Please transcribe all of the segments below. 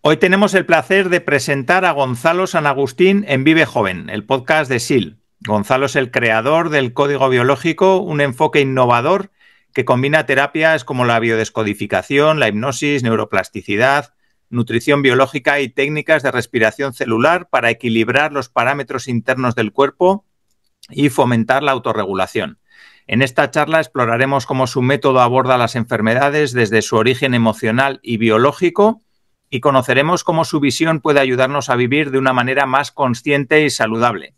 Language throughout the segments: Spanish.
Hoy tenemos el placer de presentar a Gonzalo San Agustín en Vive Joven, el podcast de SIL. Gonzalo es el creador del código biológico, un enfoque innovador que combina terapias como la biodescodificación, la hipnosis, neuroplasticidad, nutrición biológica y técnicas de respiración celular para equilibrar los parámetros internos del cuerpo y fomentar la autorregulación. En esta charla exploraremos cómo su método aborda las enfermedades desde su origen emocional y biológico y conoceremos cómo su visión puede ayudarnos a vivir de una manera más consciente y saludable.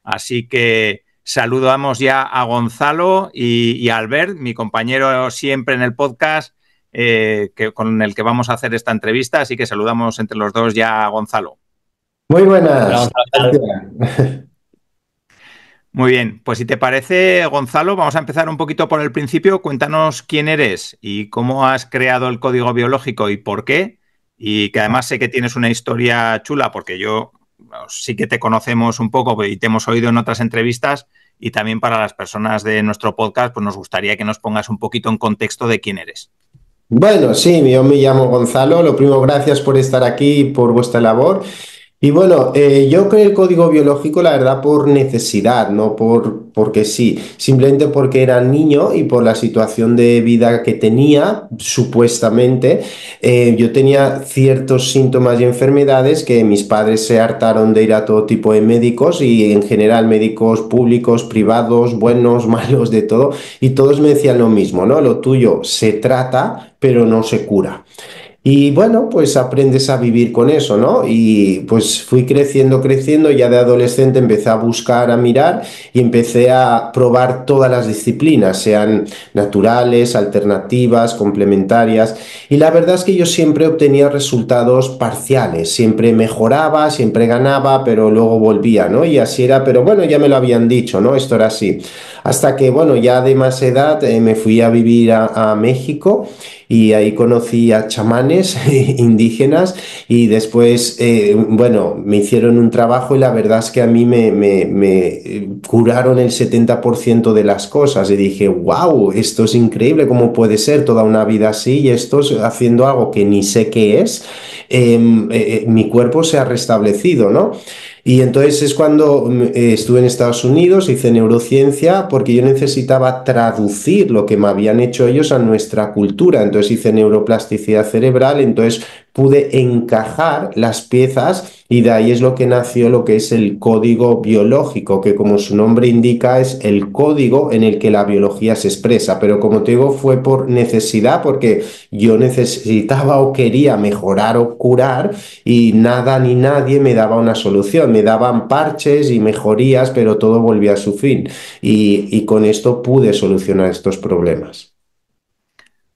Así que saludamos ya a Gonzalo y a Albert, mi compañero siempre en el podcast, con el que vamos a hacer esta entrevista. Así que saludamos entre los dos ya a Gonzalo. Muy Hola, buenas. Gonzalo. Muy bien, pues si te parece, Gonzalo, vamos a empezar un poquito por el principio. Cuéntanos quién eres y cómo has creado el código biológico y por qué. Y que además sé que tienes una historia chula, porque yo sí que te conocemos un poco y te hemos oído en otras entrevistas. Y también para las personas de nuestro podcast, pues nos gustaría que nos pongas un poquito en contexto de quién eres. Bueno, sí, yo me llamo Gonzalo. Lo primero, gracias por estar aquí y por vuestra labor. Y bueno, yo creé el código biológico, la verdad, por necesidad, no porque sí, simplemente porque era niño y por la situación de vida que tenía, supuestamente, yo tenía ciertos síntomas y enfermedades que mis padres se hartaron de ir a todo tipo de médicos y en general médicos públicos, privados, buenos, malos, de todo, y todos me decían lo mismo, ¿no? Lo tuyo se trata, pero no se cura. Y bueno, pues aprendes a vivir con eso, ¿no? Y pues fui creciendo, creciendo, ya de adolescente empecé a buscar, a mirar y empecé a probar todas las disciplinas, sean naturales, alternativas, complementarias. Y la verdad es que yo siempre obtenía resultados parciales, siempre mejoraba, siempre ganaba, pero luego volvía, ¿no? Y así era, pero bueno, ya me lo habían dicho, ¿no? Esto era así. Hasta que, bueno, ya de más edad me fui a vivir a México y ahí conocí a chamanes indígenas y después, bueno, me hicieron un trabajo y la verdad es que a mí me curaron el 70% de las cosas y dije, wow, esto es increíble, ¿cómo puede ser toda una vida así y esto haciendo algo que ni sé qué es? Mi cuerpo se ha restablecido, ¿no? Y entonces es cuando estuve en Estados Unidos, hice neurociencia porque yo necesitaba traducir lo que me habían hecho ellos a nuestra cultura. Entonces hice neuroplasticidad cerebral, entonces pude encajar las piezas y de ahí es lo que nació lo que es el código biológico, que como su nombre indica es el código en el que la biología se expresa. Pero como te digo, fue por necesidad, porque yo necesitaba o quería mejorar o curar y nada ni nadie me daba una solución. Me daban parches y mejorías, pero todo volvía a su fin. Y con esto pude solucionar estos problemas.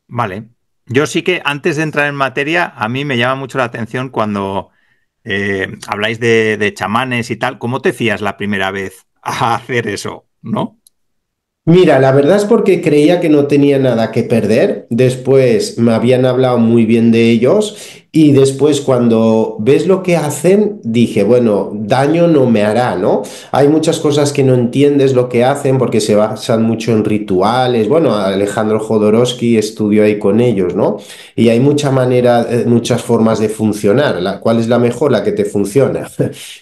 Vale. Yo sí que antes de entrar en materia, a mí me llama mucho la atención cuando habláis de chamanes y tal. ¿Cómo te fías la primera vez a hacer eso? ¿No? Mira, la verdad es porque creía que no tenía nada que perder. Después me habían hablado muy bien de ellos y después cuando ves lo que hacen, dije, bueno, daño no me hará, ¿no? Hay muchas cosas que no entiendes lo que hacen porque se basan mucho en rituales. Bueno, Alejandro Jodorowsky estudió ahí con ellos, ¿no? Y hay mucha manera, muchas formas de funcionar. ¿Cuál es la mejor? La que te funciona.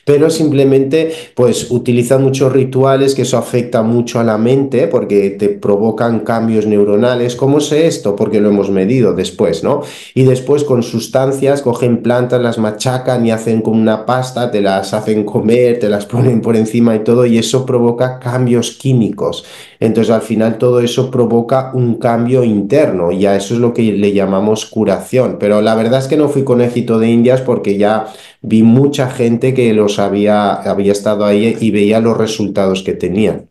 Pero simplemente pues utilizan muchos rituales que eso afecta mucho a la mente porque te provocan cambios neuronales. ¿Cómo sé esto? Porque lo hemos medido después, ¿no? Y después con sustancias cogen plantas, las machacan y hacen como una pasta, te las hacen comer, te las ponen por encima y todo y eso provoca cambios químicos. Entonces al final todo eso provoca un cambio interno y a eso es lo que le llamamos curación. Pero la verdad es que no fui conejito de Indias porque ya vi mucha gente que había estado ahí y veía los resultados que tenían.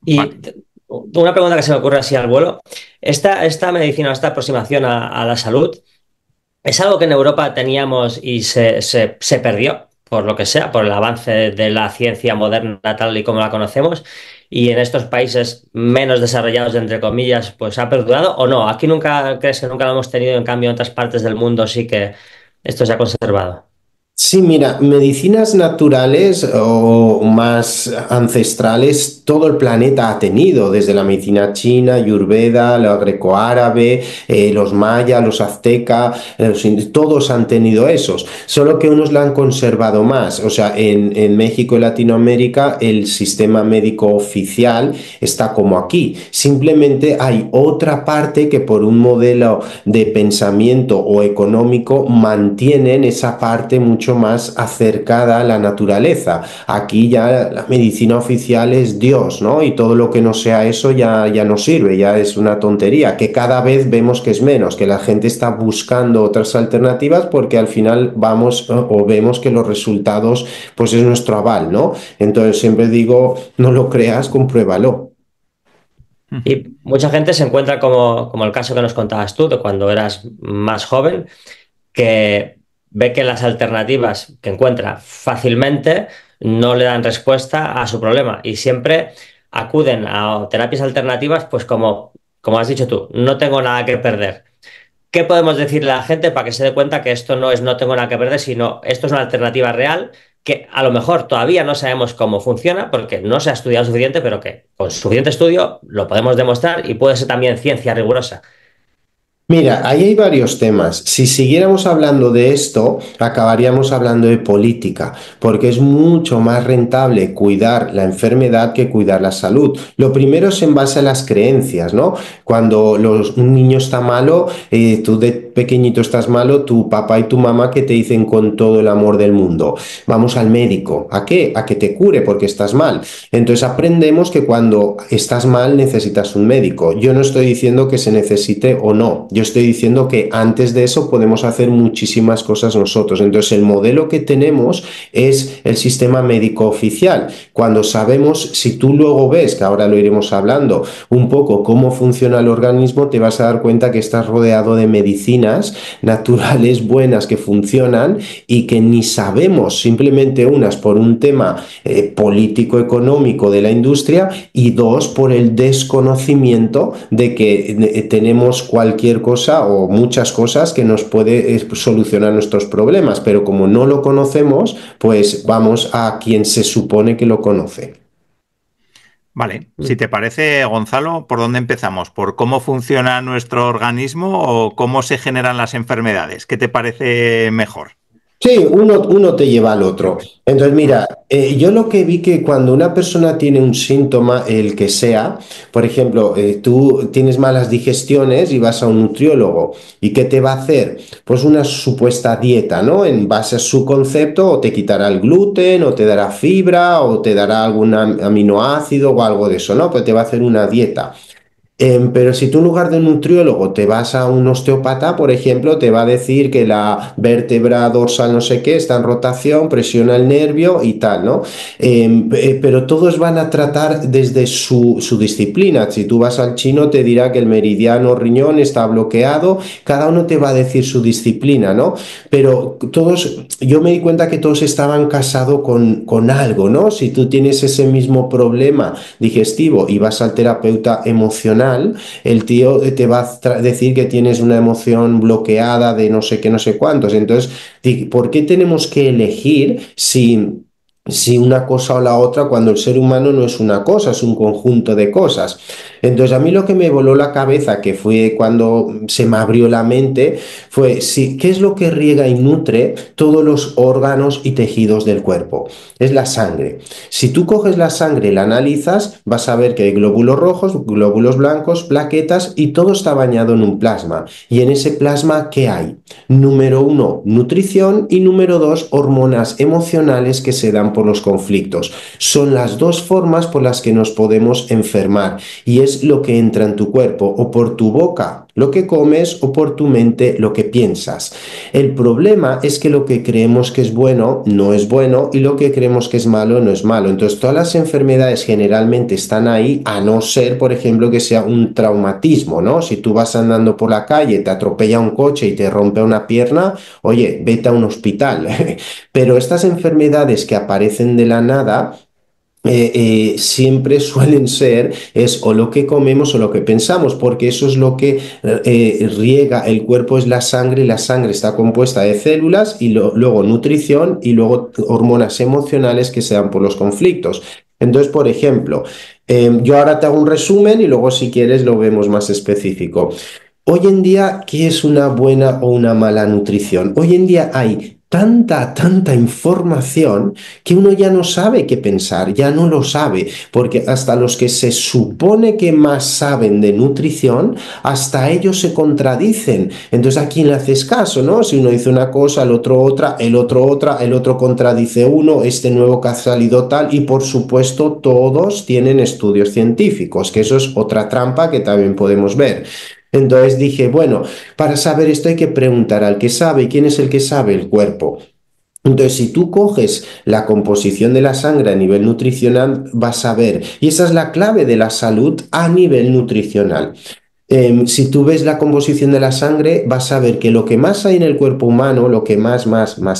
Y Vale. una pregunta que se me ocurre así al vuelo. Esta medicina, esta aproximación a la salud, ¿es algo que en Europa teníamos y se perdió, por lo que sea, por el avance de la ciencia moderna tal y como la conocemos? Y en estos países menos desarrollados, entre comillas, pues ha perdurado o no? ¿Aquí nunca crees que nunca lo hemos tenido, en cambio en otras partes del mundo sí que esto se ha conservado? Sí, mira, medicinas naturales o más ancestrales, todo el planeta ha tenido, desde la medicina china, Ayurveda, la grecoárabe, los mayas, los aztecas, todos han tenido esos, solo que unos la han conservado más. O sea, en México y Latinoamérica el sistema médico oficial está como aquí. Simplemente hay otra parte que por un modelo de pensamiento o económico mantienen esa parte mucho más acercada a la naturaleza. Aquí ya la medicina oficial es Dios, ¿no? Y todo lo que no sea eso ya no sirve, ya es una tontería, que cada vez vemos que es menos, que la gente está buscando otras alternativas porque al final vamos o vemos que los resultados pues es nuestro aval, ¿no? Entonces siempre digo, no lo creas, compruébalo. Y mucha gente se encuentra como el caso que nos contabas tú, de cuando eras más joven, que ve que las alternativas que encuentra fácilmente no le dan respuesta a su problema y siempre acuden a terapias alternativas, pues como has dicho tú, no tengo nada que perder. ¿Qué podemos decirle a la gente para que se dé cuenta que esto no es no tengo nada que perder, sino esto es una alternativa real que a lo mejor todavía no sabemos cómo funciona porque no se ha estudiado suficiente, pero que con suficiente estudio lo podemos demostrar y puede ser también ciencia rigurosa? Mira, ahí hay varios temas. Si siguiéramos hablando de esto, acabaríamos hablando de política, porque es mucho más rentable cuidar la enfermedad que cuidar la salud. Lo primero es en base a las creencias, ¿no? Cuando un niño está malo, tú de pequeñito estás malo, tu papá y tu mamá que te dicen con todo el amor del mundo, vamos al médico. ¿A qué? A que te cure porque estás mal. Entonces aprendemos que cuando estás mal necesitas un médico. Yo no estoy diciendo que se necesite o no. Yo estoy diciendo que antes de eso podemos hacer muchísimas cosas nosotros. Entonces el modelo que tenemos es el sistema médico oficial. Cuando sabemos, si tú luego ves, que ahora lo iremos hablando, un poco cómo funciona el organismo, te vas a dar cuenta que estás rodeado de medicinas naturales buenas que funcionan y que ni sabemos, simplemente unas por un tema político económico de la industria y dos por el desconocimiento de que tenemos cualquier cosa o muchas cosas que nos puede solucionar nuestros problemas, pero como no lo conocemos, pues vamos a quien se supone que lo conoce. Vale, si te parece, Gonzalo, ¿por dónde empezamos? ¿Por cómo funciona nuestro organismo o cómo se generan las enfermedades? ¿Qué te parece mejor? Sí, uno te lleva al otro. Entonces, mira, yo lo que vi que cuando una persona tiene un síntoma, el que sea, por ejemplo, tú tienes malas digestiones y vas a un nutriólogo, ¿y qué te va a hacer? Pues una supuesta dieta, ¿no? En base a su concepto, o te quitará el gluten, o te dará fibra, o te dará algún aminoácido o algo de eso, ¿no? Pues te va a hacer una dieta. Pero si tú en lugar de un nutriólogo te vas a un osteópata, por ejemplo, te va a decir que la vértebra dorsal no sé qué está en rotación, presiona el nervio y tal, ¿no? Pero todos van a tratar desde su disciplina. Si tú vas al chino te dirá que el meridiano riñón está bloqueado, cada uno te va a decir su disciplina, ¿no? Pero todos, yo me di cuenta que todos estaban casados con algo, ¿no? Si tú tienes ese mismo problema digestivo y vas al terapeuta emocional, el tío te va a decir que tienes una emoción bloqueada de no sé qué, no sé cuántos. Entonces, ¿por qué tenemos que elegir si una cosa o la otra cuando el ser humano no es una cosa, es un conjunto de cosas? Entonces a mí lo que me voló la cabeza, que fue cuando se me abrió la mente, fue ¿qué es lo que riega y nutre todos los órganos y tejidos del cuerpo? Es la sangre. Si tú coges la sangre y la analizas, vas a ver que hay glóbulos rojos, glóbulos blancos, plaquetas y todo está bañado en un plasma. Y en ese plasma, ¿qué hay? Número uno, nutrición y número dos, hormonas emocionales que se dan por los conflictos. Son las dos formas por las que nos podemos enfermar y es lo que entra en tu cuerpo o por tu boca lo que comes o por tu mente lo que piensas. El problema es que lo que creemos que es bueno no es bueno y lo que creemos que es malo no es malo. Entonces todas las enfermedades generalmente están ahí a no ser, por ejemplo, que sea un traumatismo, ¿no? Si tú vas andando por la calle, te atropella un coche y te rompe una pierna, oye, vete a un hospital. Pero estas enfermedades que aparecen de la nada, siempre suelen ser es o lo que comemos o lo que pensamos, porque eso es lo que riega el cuerpo, es la sangre, y la sangre está compuesta de células y luego nutrición y luego hormonas emocionales que se dan por los conflictos. Entonces, por ejemplo, yo ahora te hago un resumen y luego si quieres lo vemos más específico. Hoy en día, ¿qué es una buena o una mala nutrición? Hoy en día hay tanta información que uno ya no sabe qué pensar, ya no lo sabe, porque hasta los que se supone que más saben de nutrición, hasta ellos se contradicen. Entonces, ¿a quién le haces caso, no? Si uno dice una cosa, el otro otra, el otro otra, el otro contradice uno, este nuevo que ha salido tal, y por supuesto todos tienen estudios científicos, que eso es otra trampa que también podemos ver. Entonces dije, bueno, para saber esto hay que preguntar al que sabe. ¿Y quién es el que sabe? El cuerpo. Entonces, si tú coges la composición de la sangre a nivel nutricional, vas a ver, y esa es la clave de la salud a nivel nutricional. Si tú ves la composición de la sangre, vas a ver que lo que más hay en el cuerpo humano, lo que más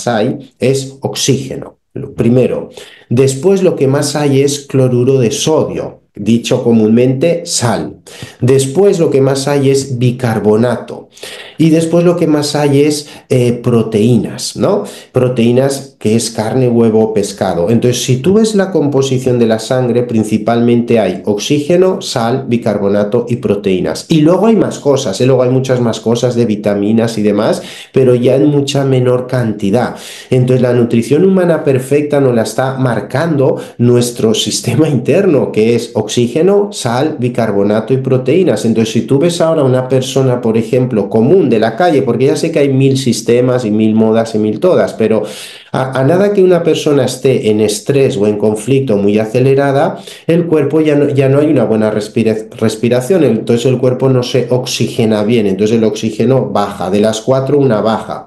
hay, es oxígeno, lo primero. Después lo que más hay es cloruro de sodio, dicho comúnmente sal. Después lo que más hay es bicarbonato. Y después lo que más hay es proteínas, ¿no? Proteínas que es carne, huevo, pescado. Entonces, si tú ves la composición de la sangre, principalmente hay oxígeno, sal, bicarbonato y proteínas. Y luego hay más cosas, ¿eh? Luego hay muchas más cosas de vitaminas y demás, pero ya en mucha menor cantidad. Entonces, la nutrición humana perfecta nos la está marcando nuestro sistema interno, que es oxígeno, sal, bicarbonato y proteínas. Entonces, si tú ves ahora una persona, por ejemplo, común de la calle, porque ya sé que hay 1000 sistemas y 1000 modas y 1000 todas, pero a nada que una persona esté en estrés o en conflicto muy acelerada, el cuerpo ya no hay una buena respiración, entonces el cuerpo no se oxigena bien, entonces el oxígeno baja, de las cuatro una baja.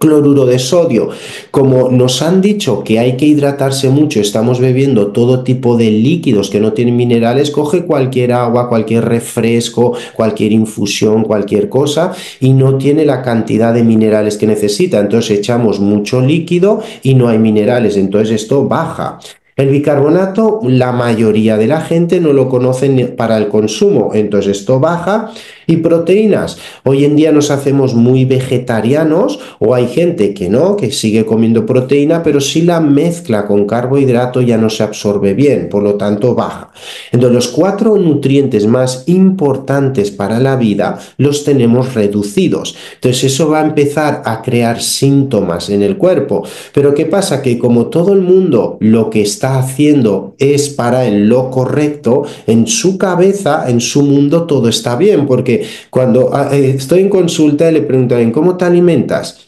Cloruro de sodio. Como nos han dicho que hay que hidratarse mucho, estamos bebiendo todo tipo de líquidos que no tienen minerales, coge cualquier agua, cualquier refresco, cualquier infusión, cualquier cosa y no tiene la cantidad de minerales que necesita. Entonces echamos mucho líquido y no hay minerales, entonces esto baja. El bicarbonato, la mayoría de la gente no lo conoce para el consumo, entonces esto baja. Y proteínas, hoy en día nos hacemos muy vegetarianos o hay gente que no, que sigue comiendo proteína, pero si la mezcla con carbohidrato ya no se absorbe bien, por lo tanto baja. Entonces los cuatro nutrientes más importantes para la vida los tenemos reducidos. Entonces eso va a empezar a crear síntomas en el cuerpo. Pero ¿qué pasa? Que como todo el mundo lo que está haciendo es para lo correcto, en su cabeza, en su mundo todo está bien, porque cuando estoy en consulta y le preguntan, ¿cómo te alimentas?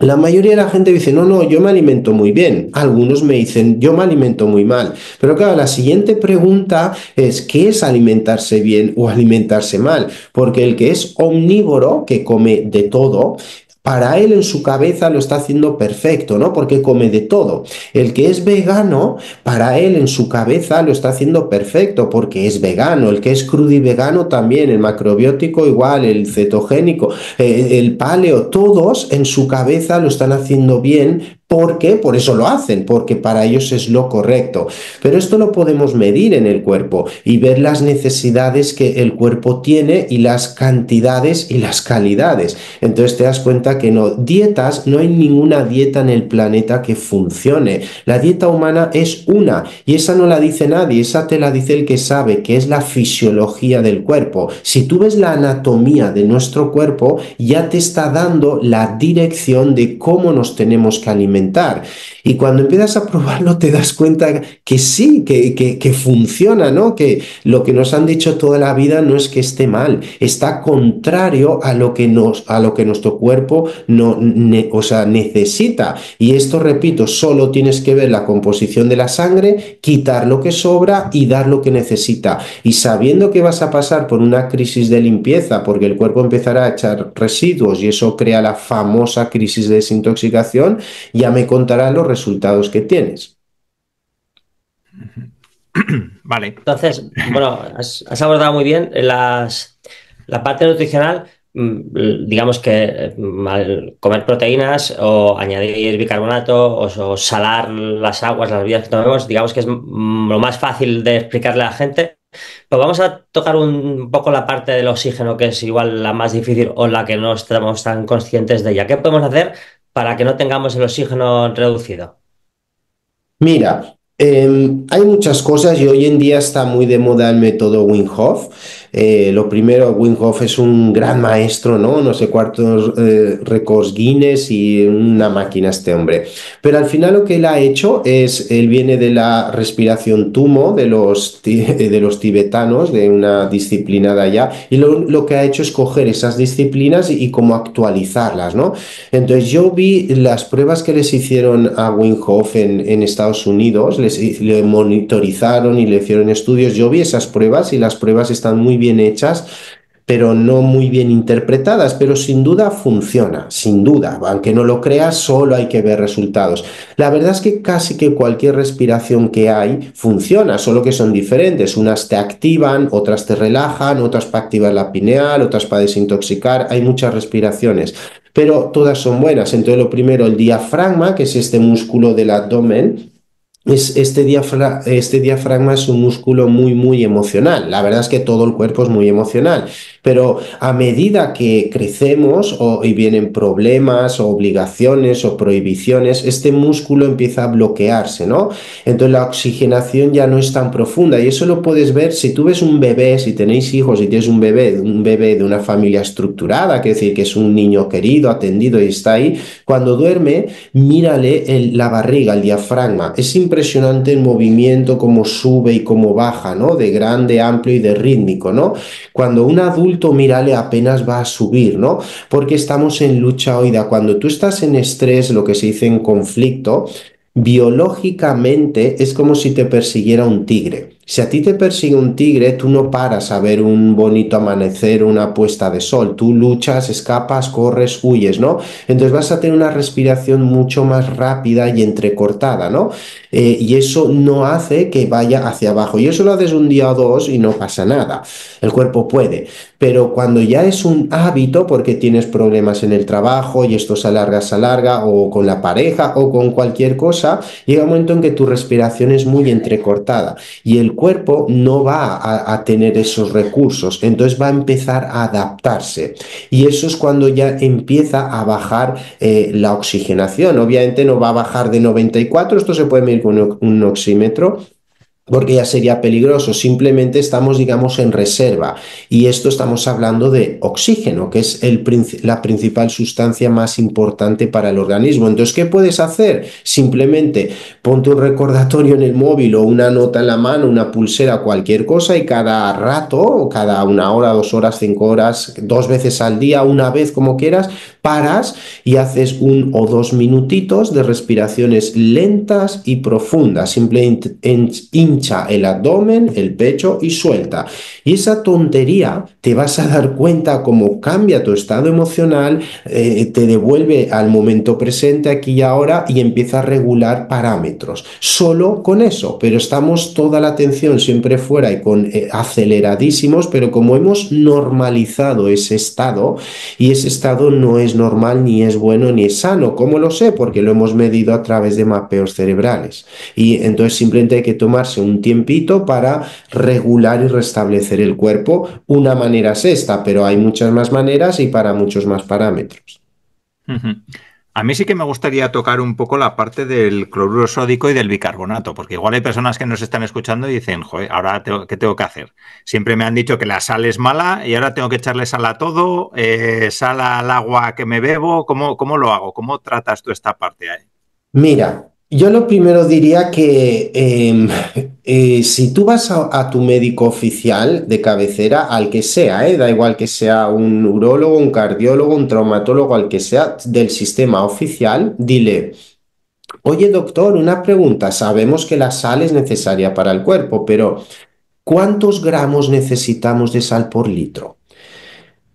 La mayoría de la gente dice, no, yo me alimento muy bien. Algunos me dicen, yo me alimento muy mal. Pero claro, la siguiente pregunta es, ¿qué es alimentarse bien o alimentarse mal? Porque el que es omnívoro, que come de todo, para él en su cabeza lo está haciendo perfecto, ¿no? Porque come de todo. El que es vegano, para él en su cabeza lo está haciendo perfecto porque es vegano. El que es crudo y vegano también, el macrobiótico igual, el cetogénico, el paleo, todos en su cabeza lo están haciendo bien. ¿Por qué? Por eso lo hacen, porque para ellos es lo correcto. Pero esto lo podemos medir en el cuerpo y ver las necesidades que el cuerpo tiene y las cantidades y las calidades. Entonces te das cuenta que no, dietas, no hay ninguna dieta en el planeta que funcione. La dieta humana es una y esa no la dice nadie, esa te la dice el que sabe, que es la fisiología del cuerpo. Si tú ves la anatomía de nuestro cuerpo, ya te está dando la dirección de cómo nos tenemos que alimentar. Y cuando empiezas a probarlo te das cuenta que sí, que funciona, ¿no? Que lo que nos han dicho toda la vida no es que esté mal, está contrario a lo que nuestro cuerpo necesita. Y esto, repito, solo tienes que ver la composición de la sangre, quitar lo que sobra y dar lo que necesita. Y sabiendo que vas a pasar por una crisis de limpieza, porque el cuerpo empezará a echar residuos y eso crea la famosa crisis de desintoxicación, ya me contarás los resultados que tienes. Vale. Entonces, bueno, has abordado muy bien la parte nutricional. digamos que al comer proteínas o añadir bicarbonato o salar las aguas, las bebidas que tomemos, digamos que es lo más fácil de explicarle a la gente. Pues vamos a tocar un poco la parte del oxígeno, que es igual la más difícil o la que no estamos tan conscientes de ella. ¿Qué podemos hacer para que no tengamos el oxígeno reducido? Mira, hay muchas cosas y hoy en día está muy de moda el método Wim Hof. Lo primero, Wim Hof es un gran maestro, ¿no? No sé cuántos récords Guinness y una máquina este hombre. Pero al final lo que él ha hecho es, él viene de la respiración Tumo, de los tibetanos, de una disciplina de allá, y lo que ha hecho es coger esas disciplinas y como actualizarlas, ¿no? Entonces yo vi las pruebas que les hicieron a Wim Hof en Estados Unidos, le monitorizaron y le hicieron estudios. Yo vi esas pruebas y las pruebas están muy bien hechas, pero no muy bien interpretadas, pero sin duda funciona, sin duda. Aunque no lo creas, solo hay que ver resultados. La verdad es que casi que cualquier respiración que hay funciona, solo que son diferentes. Unas te activan, otras te relajan, otras para activar la pineal, otras para desintoxicar. Hay muchas respiraciones, pero todas son buenas. Entonces, lo primero, el diafragma, que es este músculo del abdomen. Este diafragma es un músculo muy, muy emocional. La verdad es que todo el cuerpo es muy emocional, pero a medida que crecemos y vienen problemas o obligaciones o prohibiciones, este músculo empieza a bloquearse, ¿no? Entonces la oxigenación ya no es tan profunda y eso lo puedes ver si tú ves un bebé, si tenéis hijos y tienes un bebé de una familia estructurada, que es decir, que es un niño querido, atendido y está ahí. Cuando duerme, mírale la barriga, el diafragma. Es impresionante el movimiento, cómo sube y cómo baja, ¿no? De grande, amplio y de rítmico, ¿no? Cuando un adulto, mírale, apenas va a subir, ¿no? Porque estamos en lucha oída. Cuando tú estás en estrés, lo que se dice en conflicto, biológicamente es como si te persiguiera un tigre. Si a ti te persigue un tigre, tú no paras a ver un bonito amanecer, una puesta de sol. Tú luchas, escapas, corres, huyes, ¿no? Entonces vas a tener una respiración mucho más rápida y entrecortada, ¿no? Y eso no hace que vaya hacia abajo. Y eso lo haces un día o dos y no pasa nada. El cuerpo puede. Pero cuando ya es un hábito, porque tienes problemas en el trabajo y esto se alarga, o con la pareja, o con cualquier cosa, llega un momento en que tu respiración es muy entrecortada y el cuerpo no va a tener esos recursos, entonces va a empezar a adaptarse. Y eso es cuando ya empieza a bajar la oxigenación. Obviamente no va a bajar de 94, esto se puede medir con un oxímetro, porque ya sería peligroso. Simplemente estamos, digamos, en reserva. Y esto estamos hablando de oxígeno, que es la principal sustancia más importante para el organismo. Entonces, ¿qué puedes hacer? Simplemente ponte un recordatorio en el móvil o una nota en la mano, una pulsera, cualquier cosa, y cada rato, o cada 1 hora, 2 horas, 5 horas, 2 veces al día, una vez, como quieras, paras y haces 1 o 2 minutitos de respiraciones lentas y profundas. Simplemente hincha el abdomen, el pecho y suelta. Y esa tontería te vas a dar cuenta cómo cambia tu estado emocional, te devuelve al momento presente, aquí y ahora, y empieza a regular parámetros. Solo con eso, pero estamos toda la atención siempre fuera y aceleradísimos, pero como hemos normalizado ese estado, y ese estado no es normal, ni es bueno, ni es sano. ¿Cómo lo sé? Porque lo hemos medido a través de mapeos cerebrales. Y entonces simplemente hay que tomarse un tiempito para regular y restablecer el cuerpo. Una manera es esta, pero hay muchas más maneras y para muchos más parámetros. Ujú. A mí sí que me gustaría tocar un poco la parte del cloruro sódico y del bicarbonato, porque igual hay personas que nos están escuchando y dicen, joder, ahora ¿qué tengo que hacer? Siempre me han dicho que la sal es mala y ahora tengo que echarle sal a todo, sal al agua que me bebo. ¿Cómo lo hago? ¿Cómo tratas tú esta parte ahí? Mira, yo lo primero diría que si tú vas a tu médico oficial de cabecera, al que sea, da igual que sea un urólogo, un cardiólogo, un traumatólogo, al que sea del sistema oficial, dile: oye, doctor, una pregunta. Sabemos que la sal es necesaria para el cuerpo, pero ¿cuántos gramos necesitamos de sal por litro?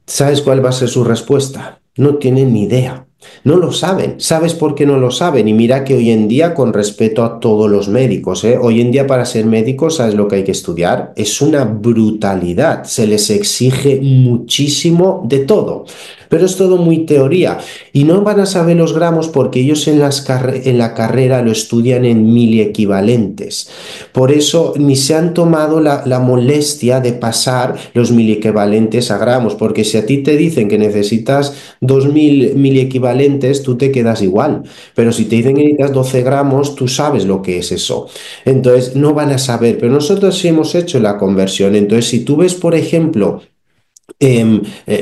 ¿Sabes cuál va a ser su respuesta? No tienen ni idea. No lo saben. ¿Sabes por qué no lo saben? Y mira que hoy en día, con respeto a todos los médicos, hoy en día para ser médico, ¿sabes lo que hay que estudiar? Es una brutalidad. Se les exige muchísimo de todo. Pero es todo muy teoría. Y no van a saber los gramos porque ellos en la carrera lo estudian en miliequivalentes. Por eso ni se han tomado la molestia de pasar los miliequivalentes a gramos. Porque si a ti te dicen que necesitas 2000 miliequivalentes, tú te quedas igual. Pero si te dicen que necesitas 12 gramos, tú sabes lo que es eso. Entonces, no van a saber. Pero nosotros sí hemos hecho la conversión. Entonces, si tú ves, por ejemplo,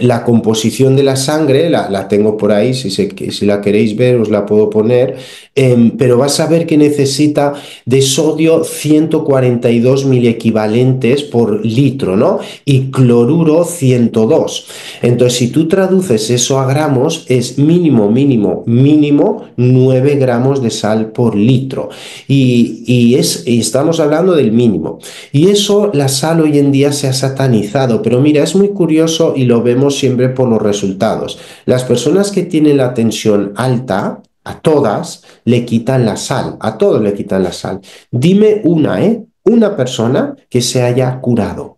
la composición de la sangre, la tengo por ahí, si la queréis ver os la puedo poner, pero vas a ver que necesita de sodio 142 miliequivalentes por litro, ¿no? Y cloruro 102. Entonces, si tú traduces eso a gramos, es mínimo 9 gramos de sal por litro. Y estamos hablando del mínimo. Y eso, la sal hoy en día se ha satanizado, pero mira, es muy curioso y lo vemos siempre por los resultados. Las personas que tienen la tensión alta, a todas le quitan la sal, a todos le quitan la sal. Dime una persona que se haya curado.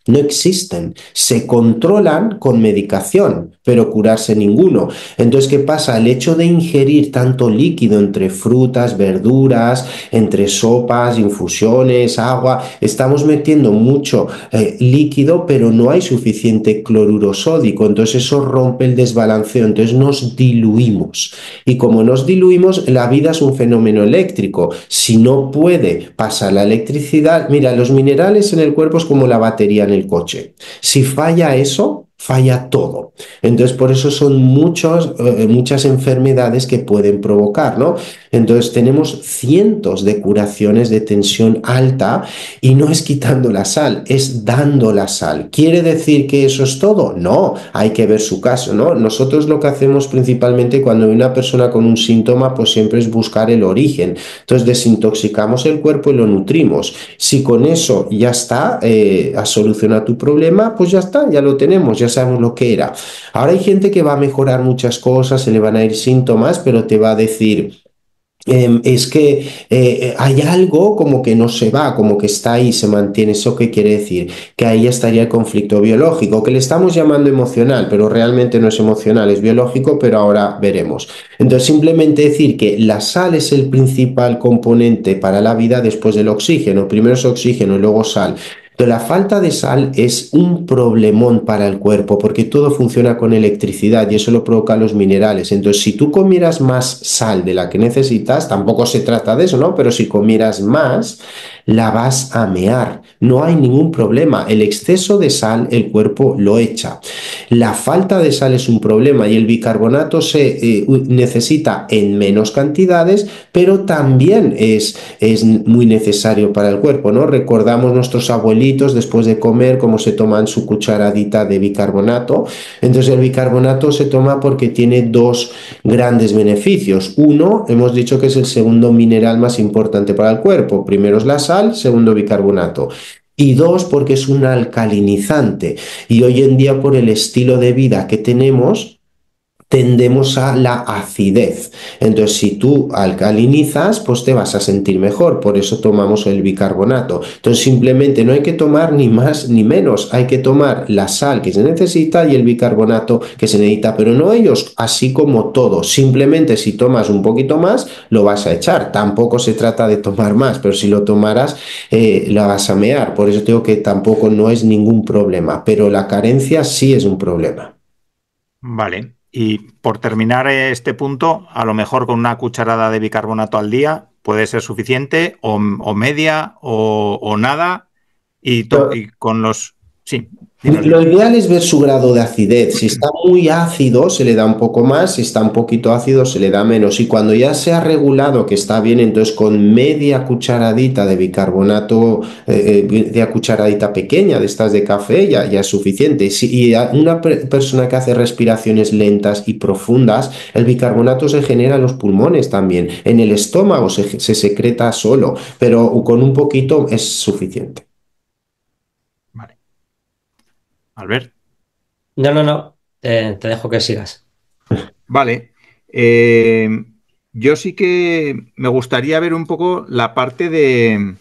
No existen, se controlan con medicación, pero curarse ninguno. Entonces, ¿qué pasa? El hecho de ingerir tanto líquido entre frutas, verduras, entre sopas, infusiones, agua, estamos metiendo mucho líquido, pero no hay suficiente cloruro sódico. Entonces, eso rompe el desbalanceo. Entonces, nos diluimos. Y como nos diluimos, la vida es un fenómeno eléctrico. Si no puede pasar la electricidad, mira, los minerales en el cuerpo es como la batería en el coche. Si falla eso, falla todo. Entonces, por eso son muchas enfermedades que pueden provocar, ¿no? Entonces, tenemos cientos de curaciones de tensión alta y no es quitando la sal, es dando la sal. ¿Quiere decir que eso es todo? No, hay que ver su caso, ¿no? Nosotros lo que hacemos principalmente cuando hay una persona con un síntoma, pues siempre es buscar el origen. Entonces, desintoxicamos el cuerpo y lo nutrimos. Si con eso ya está, has solucionado tu problema, pues ya está, ya lo tenemos, ya sabemos lo que era. Ahora hay gente que va a mejorar muchas cosas, se le van a ir síntomas, pero te va a decir, es que hay algo como que no se va, como que está ahí, se mantiene. ¿Eso qué quiere decir? Que ahí estaría el conflicto biológico, que le estamos llamando emocional, pero realmente no es emocional, es biológico, pero ahora veremos. Entonces, simplemente decir que la sal es el principal componente para la vida después del oxígeno. Primero es oxígeno y luego sal. Entonces, la falta de sal es un problemón para el cuerpo porque todo funciona con electricidad y eso lo provocan los minerales. Entonces, si tú comieras más sal de la que necesitas, tampoco se trata de eso, ¿no? Pero si comieras más, la vas a mear. No hay ningún problema. El exceso de sal, el cuerpo lo echa. La falta de sal es un problema y el bicarbonato se necesita en menos cantidades, pero también es muy necesario para el cuerpo, ¿no? Recordamos nuestros abuelitos después de comer cómo se toman su cucharadita de bicarbonato. Entonces el bicarbonato se toma porque tiene dos grandes beneficios. Uno, hemos dicho que es el segundo mineral más importante para el cuerpo. Primero es la sal, segundo bicarbonato. Y dos, porque es un alcalinizante. Y hoy en día, por el estilo de vida que tenemos, tendemos a la acidez. Entonces, si tú alcalinizas, pues te vas a sentir mejor. Por eso tomamos el bicarbonato. Entonces, simplemente no hay que tomar ni más ni menos. Hay que tomar la sal que se necesita y el bicarbonato que se necesita. Pero no ellos, así como todo. Simplemente si tomas un poquito más, lo vas a echar. Tampoco se trata de tomar más, pero si lo tomaras, la vas a mear. Por eso digo que tampoco no es ningún problema. Pero la carencia sí es un problema. Vale. Y por terminar este punto, a lo mejor con una cucharada de bicarbonato al día puede ser suficiente, o media, o nada, y con los... Sí, dinos, Lo dinos. ideal es ver su grado de acidez. Si está muy ácido, se le da un poco más. Si está un poquito ácido, se le da menos. Y cuando ya se ha regulado que está bien, entonces con media cucharadita de bicarbonato, media cucharadita pequeña de estas de café, ya es suficiente. Y a una persona que hace respiraciones lentas y profundas, el bicarbonato se genera en los pulmones también. En el estómago se secreta solo, pero con un poquito es suficiente. Vale. Albert. No, te dejo que sigas. Vale. Yo sí que me gustaría ver un poco la parte de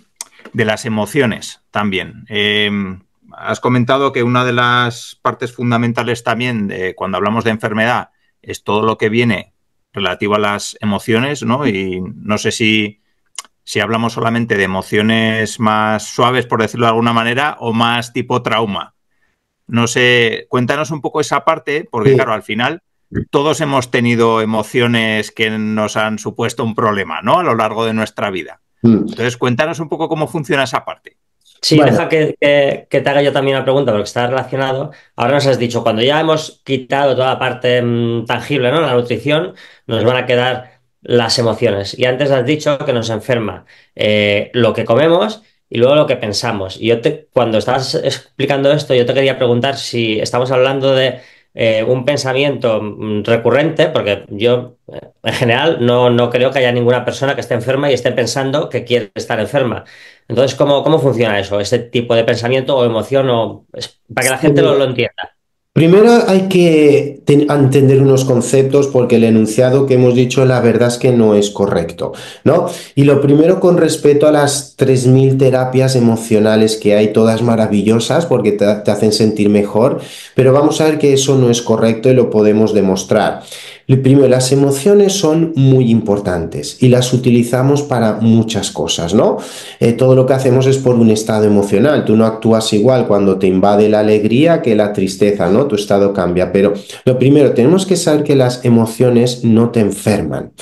las emociones también. Has comentado que una de las partes fundamentales también de cuando hablamos de enfermedad es todo lo que viene relativo a las emociones, ¿no? Y no sé si hablamos solamente de emociones más suaves, por decirlo de alguna manera, o más tipo trauma. No sé, cuéntanos un poco esa parte, porque Sí. claro, al final todos hemos tenido emociones que nos han supuesto un problema, ¿no? A lo largo de nuestra vida. Mm. Entonces, cuéntanos un poco cómo funciona esa parte. Sí, Bueno, deja que te haga yo también una pregunta porque está relacionado. Ahora nos has dicho, cuando ya hemos quitado toda la parte tangible, ¿no? La nutrición, nos van a quedar las emociones. Y antes has dicho que nos enferma lo que comemos y luego lo que pensamos. Y cuando estabas explicando esto, yo te quería preguntar si estamos hablando de un pensamiento recurrente, porque yo en general no creo que haya ninguna persona que esté enferma y esté pensando que quiere estar enferma. Entonces, ¿cómo funciona eso? ¿Ese tipo de pensamiento o emoción? Para que la gente lo entienda. primero hay que entender unos conceptos porque el enunciado que hemos dicho la verdad es que no es correcto, ¿no? Y lo primero con respecto a las 3000 terapias emocionales que hay, todas maravillosas porque te hacen sentir mejor, pero vamos a ver que eso no es correcto y lo podemos demostrar. Primero, las emociones son muy importantes y las utilizamos para muchas cosas, ¿no? Todo lo que hacemos es por un estado emocional. Tú no actúas igual cuando te invade la alegría que la tristeza, ¿no? Tu estado cambia. Pero lo primero, tenemos que saber que las emociones no te enferman.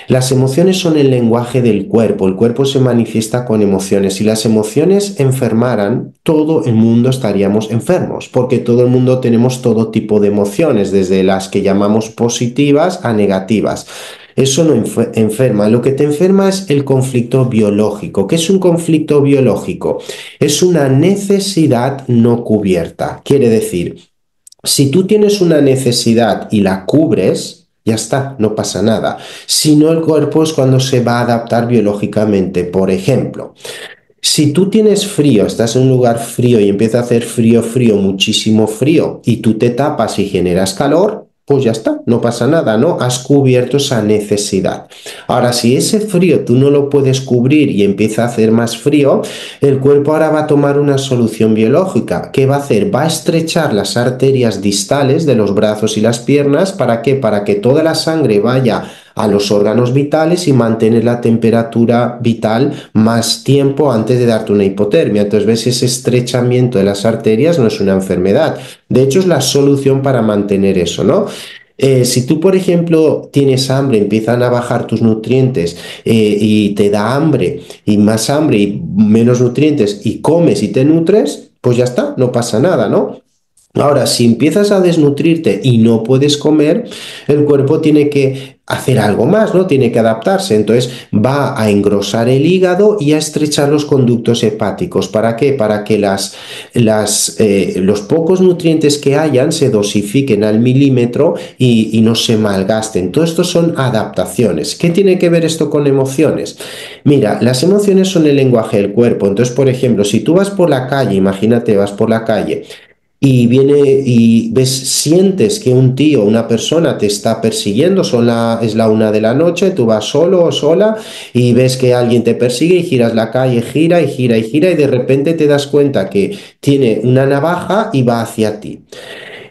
Las emociones son el lenguaje del cuerpo. El cuerpo se manifiesta con emociones. Si las emociones enfermaran, todo el mundo estaríamos enfermos, porque todo el mundo tenemos todo tipo de emociones, desde las que llamamos positivas a negativas. Eso no enferma. Lo que te enferma es el conflicto biológico. ¿Qué es un conflicto biológico? Es una necesidad no cubierta. Quiere decir, si tú tienes una necesidad y la cubres, ya está, no pasa nada. Si no, el cuerpo es cuando se va a adaptar biológicamente. Por ejemplo, si tú tienes frío, estás en un lugar frío y empieza a hacer frío, frío, muchísimo frío, y tú te tapas y generas calor, pues ya está, no pasa nada, ¿no? Has cubierto esa necesidad. Ahora, si ese frío tú no lo puedes cubrir y empieza a hacer más frío, el cuerpo ahora va a tomar una solución biológica. ¿Qué va a hacer? Va a estrechar las arterias distales de los brazos y las piernas. ¿Para qué? Para que toda la sangre vaya a los órganos vitales y mantener la temperatura vital más tiempo antes de darte una hipotermia. Entonces, ves, ese estrechamiento de las arterias no es una enfermedad. De hecho, es la solución para mantener eso, ¿no? Si tú, por ejemplo, tienes hambre, empiezan a bajar tus nutrientes y te da hambre y más hambre y menos nutrientes y comes y te nutres, pues ya está, no pasa nada, ¿no? Ahora, si empiezas a desnutrirte y no puedes comer, el cuerpo tiene que hacer algo más, ¿no? Tiene que adaptarse. Entonces va a engrosar el hígado y a estrechar los conductos hepáticos. ¿Para qué? Para que los pocos nutrientes que hayan se dosifiquen al milímetro y no se malgasten. Todo esto son adaptaciones. ¿Qué tiene que ver esto con emociones? Mira, las emociones son el lenguaje del cuerpo. Entonces, por ejemplo, si tú vas por la calle, imagínate, vas por la calle y viene y ves, sientes que un tío, una persona te está persiguiendo, es la 1 de la noche, tú vas solo o sola y ves que alguien te persigue y giras la calle, gira y gira y gira y de repente te das cuenta que tiene una navaja y va hacia ti.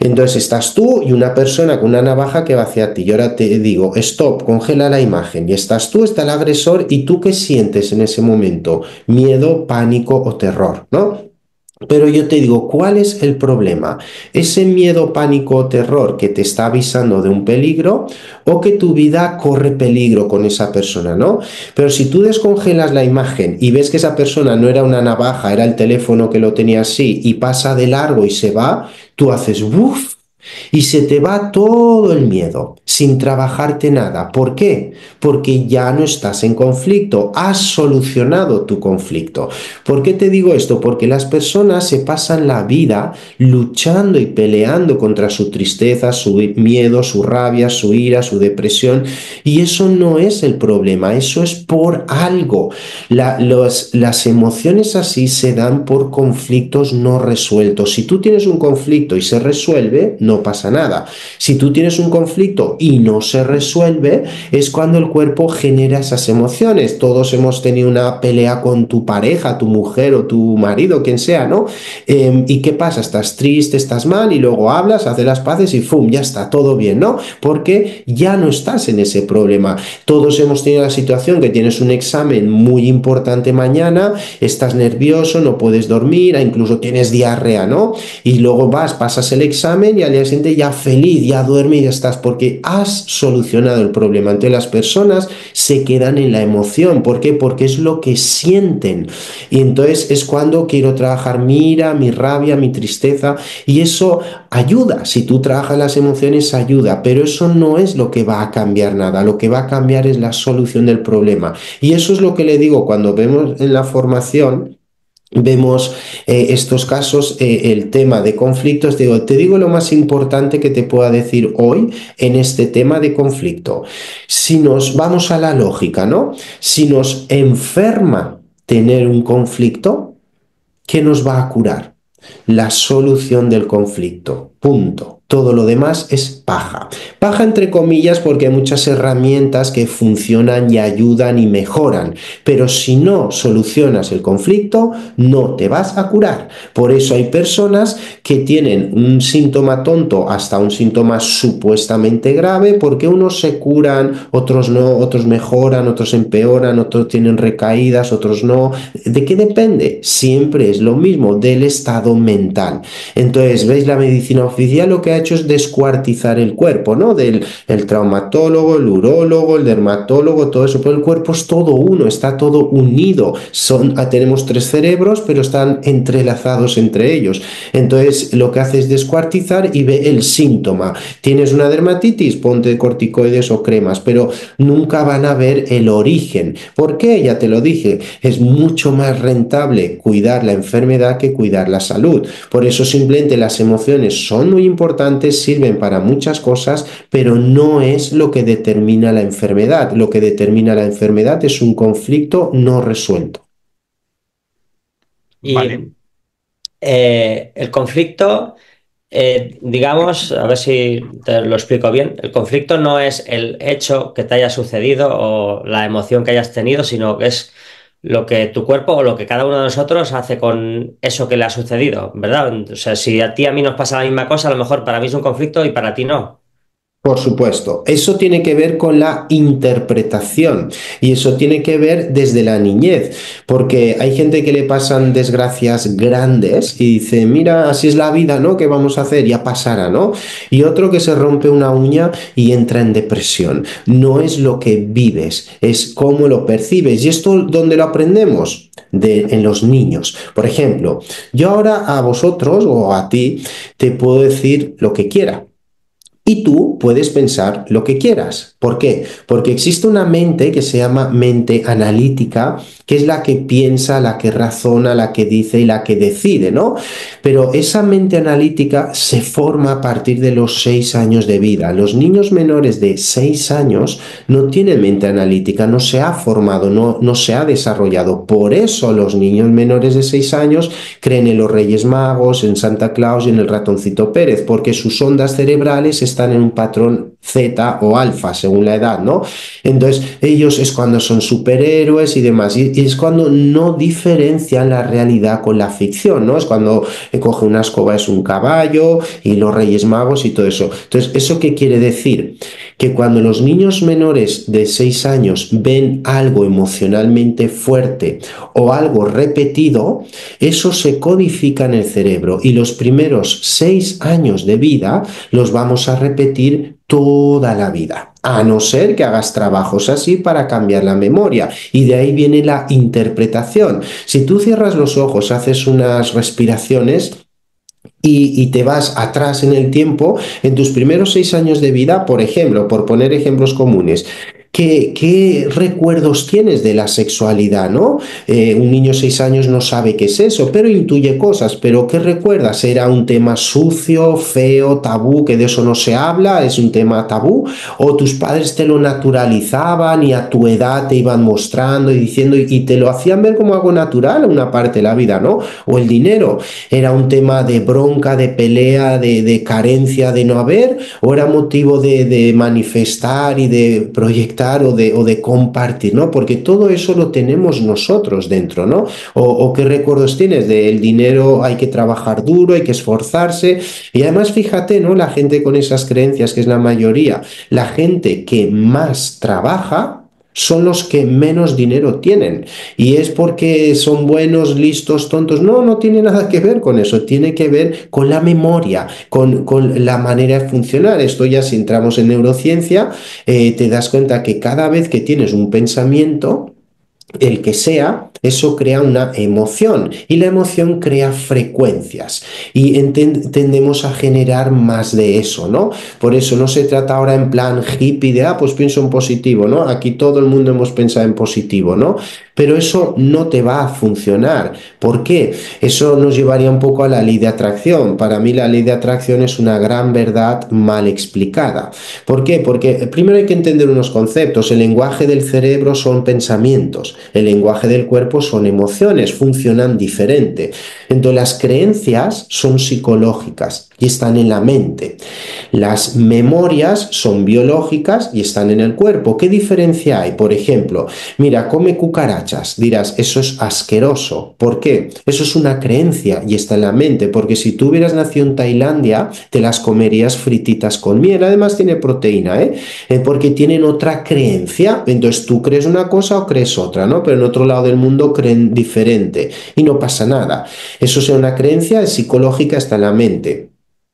Entonces estás tú y una persona con una navaja que va hacia ti. Y ahora te digo, stop, congela la imagen. Y estás tú, está el agresor y tú, ¿qué sientes en ese momento? Miedo, pánico o terror, ¿no? Pero yo te digo, ¿cuál es el problema? ¿Ese miedo, pánico o terror que te está avisando de un peligro o que tu vida corre peligro con esa persona, ¿no? Pero si tú descongelas la imagen y ves que esa persona no era una navaja, era el teléfono que lo tenía así y pasa de largo y se va, tú haces ¡buf! Y se te va todo el miedo, sin trabajarte nada. ¿Por qué? Porque ya no estás en conflicto, has solucionado tu conflicto. ¿Por qué te digo esto? Porque las personas se pasan la vida luchando y peleando contra su tristeza, su miedo, su rabia, su ira, su depresión, y eso no es el problema, eso es por algo. Las emociones así se dan por conflictos no resueltos. Si tú tienes un conflicto y se resuelve, no no pasa nada. Si tú tienes un conflicto y no se resuelve, es cuando el cuerpo genera esas emociones. Todos hemos tenido una pelea con tu pareja, tu mujer o tu marido, quien sea, ¿no? ¿Y qué pasa? Estás triste, estás mal y luego hablas, haces las paces y ¡fum! Ya está, todo bien, ¿no? Porque ya no estás en ese problema. Todos hemos tenido la situación que tienes un examen muy importante mañana, estás nervioso, no puedes dormir, incluso tienes diarrea, ¿no? Y luego pasas el examen y al día siguiente ya feliz, ya duermes y ya estás, porque has solucionado el problema. Entonces las personas se quedan en la emoción. ¿Por qué? Porque es lo que sienten. Y entonces es cuando quiero trabajar mi ira, mi rabia, mi tristeza, y eso ayuda. Si tú trabajas las emociones, ayuda, pero eso no es lo que va a cambiar nada. Lo que va a cambiar es la solución del problema. Y eso es lo que le digo cuando vemos en la formación. Vemos estos casos, el tema de conflictos. Te digo lo más importante que te pueda decir hoy en este tema de conflicto. Si nos vamos a la lógica, ¿no? Si nos enferma tener un conflicto, ¿qué nos va a curar? La solución del conflicto. Punto. Todo lo demás es paja. Paja entre comillas porque hay muchas herramientas que funcionan y ayudan y mejoran. Pero si no solucionas el conflicto, no te vas a curar. Por eso hay personas que tienen un síntoma tonto hasta un síntoma supuestamente grave, porque unos se curan, otros no, otros mejoran, otros empeoran, otros tienen recaídas, otros no. ¿De qué depende? Siempre es lo mismo, del estado mental. Entonces, ¿veis? La medicina oficial lo que ha hecho es descuartizar el cuerpo, ¿no? El traumatólogo, el urólogo, el dermatólogo, todo eso, pero el cuerpo es todo uno, está todo unido. Tenemos 3 cerebros, pero están entrelazados entre ellos. Entonces, lo que hace es descuartizar y ve el síntoma. ¿Tienes una dermatitis? Ponte corticoides o cremas, pero nunca van a ver el origen. ¿Por qué? Ya te lo dije, es mucho más rentable cuidar la enfermedad que cuidar la salud. Por eso simplemente las emociones son muy importantes, sirven para muchas cosas, pero no es lo que determina la enfermedad. Lo que determina la enfermedad es un conflicto no resuelto. Y Vale. el conflicto, digamos, a ver si te lo explico bien, el conflicto no es el hecho que te haya sucedido o la emoción que hayas tenido, sino que es lo que tu cuerpo o lo que cada uno de nosotros hace con eso que le ha sucedido, ¿verdad? O sea, si a ti y a mí nos pasa la misma cosa, a lo mejor para mí es un conflicto y para ti no. Por supuesto, eso tiene que ver con la interpretación y eso tiene que ver desde la niñez, porque hay gente que le pasan desgracias grandes y dice, mira, así es la vida, ¿no? ¿Qué vamos a hacer? Ya pasará, ¿no? Y otro que se rompe una uña y entra en depresión. No es lo que vives, es cómo lo percibes. ¿Y esto dónde lo aprendemos? En los niños. Por ejemplo, yo ahora a vosotros o a ti te puedo decir lo que quiera. Y tú puedes pensar lo que quieras. ¿Por qué? Porque existe una mente que se llama mente analítica, que es la que piensa, la que razona, la que dice y la que decide, ¿no? Pero esa mente analítica se forma a partir de los 6 años de vida. Los niños menores de 6 años no tienen mente analítica, no se ha formado, no se ha desarrollado. Por eso los niños menores de 6 años creen en los Reyes Magos, en Santa Claus y en el ratoncito Pérez, porque sus ondas cerebrales están en un patrón Z o alfa, según la edad, ¿no? Entonces, ellos es cuando son superhéroes y demás, y es cuando no diferencian la realidad con la ficción, ¿no? Es cuando coge una escoba, es un caballo, y los Reyes Magos y todo eso. Entonces, ¿eso qué quiere decir? Que cuando los niños menores de 6 años ven algo emocionalmente fuerte o algo repetido, eso se codifica en el cerebro y los primeros 6 años de vida los vamos a repetir toda la vida, a no ser que hagas trabajos así para cambiar la memoria. Y de ahí viene la interpretación. Si tú cierras los ojos, haces unas respiraciones y te vas atrás en el tiempo, en tus primeros 6 años de vida, por ejemplo, por poner ejemplos comunes, ¿qué recuerdos tienes de la sexualidad, ¿no? Un niño de 6 años no sabe qué es eso, pero intuye cosas. ¿Pero qué recuerdas? ¿Era un tema sucio, feo, tabú, que de eso no se habla? ¿Es un tema tabú? ¿O tus padres te lo naturalizaban y a tu edad te iban mostrando y diciendo y te lo hacían ver como algo natural, una parte de la vida, ¿no? ¿O el dinero? ¿Era un tema de bronca, de pelea, de carencia, de no haber? ¿O era motivo de manifestar y de proyectar o de compartir, ¿no? Porque todo eso lo tenemos nosotros dentro, ¿no? ¿O qué recuerdos tienes del dinero? Hay que trabajar duro, hay que esforzarse. Y además, fíjate, ¿no? La gente con esas creencias, que es la mayoría, la gente que más trabaja son los que menos dinero tienen. Y es porque son buenos, listos, tontos. No, no tiene nada que ver con eso. Tiene que ver con la memoria, con la manera de funcionar. Esto ya si entramos en neurociencia, te das cuenta que cada vez que tienes un pensamiento, el que sea, eso crea una emoción y la emoción crea frecuencias y tendemos a generar más de eso, ¿no? Por eso no se trata ahora en plan hippie de, pues pienso en positivo, ¿no? Aquí todo el mundo hemos pensado en positivo, ¿no? Pero eso no te va a funcionar. ¿Por qué? Eso nos llevaría un poco a la ley de atracción. Para mí la ley de atracción es una gran verdad mal explicada. ¿Por qué? Porque primero hay que entender unos conceptos. El lenguaje del cerebro son pensamientos. El lenguaje del cuerpo son emociones, funcionan diferente. Entonces las creencias son psicológicas y están en la mente. Las memorias son biológicas y están en el cuerpo. ¿Qué diferencia hay? Por ejemplo, mira, come cucarachas. Dirás, eso es asqueroso. ¿Por qué? Eso es una creencia y está en la mente, porque si tú hubieras nacido en Tailandia, te las comerías frititas con miel. Además tiene proteína, porque tienen otra creencia. Entonces tú crees una cosa o crees otra, ¿no? Pero en otro lado del mundo creen diferente y no pasa nada. Eso es una creencia psicológica, está en la mente.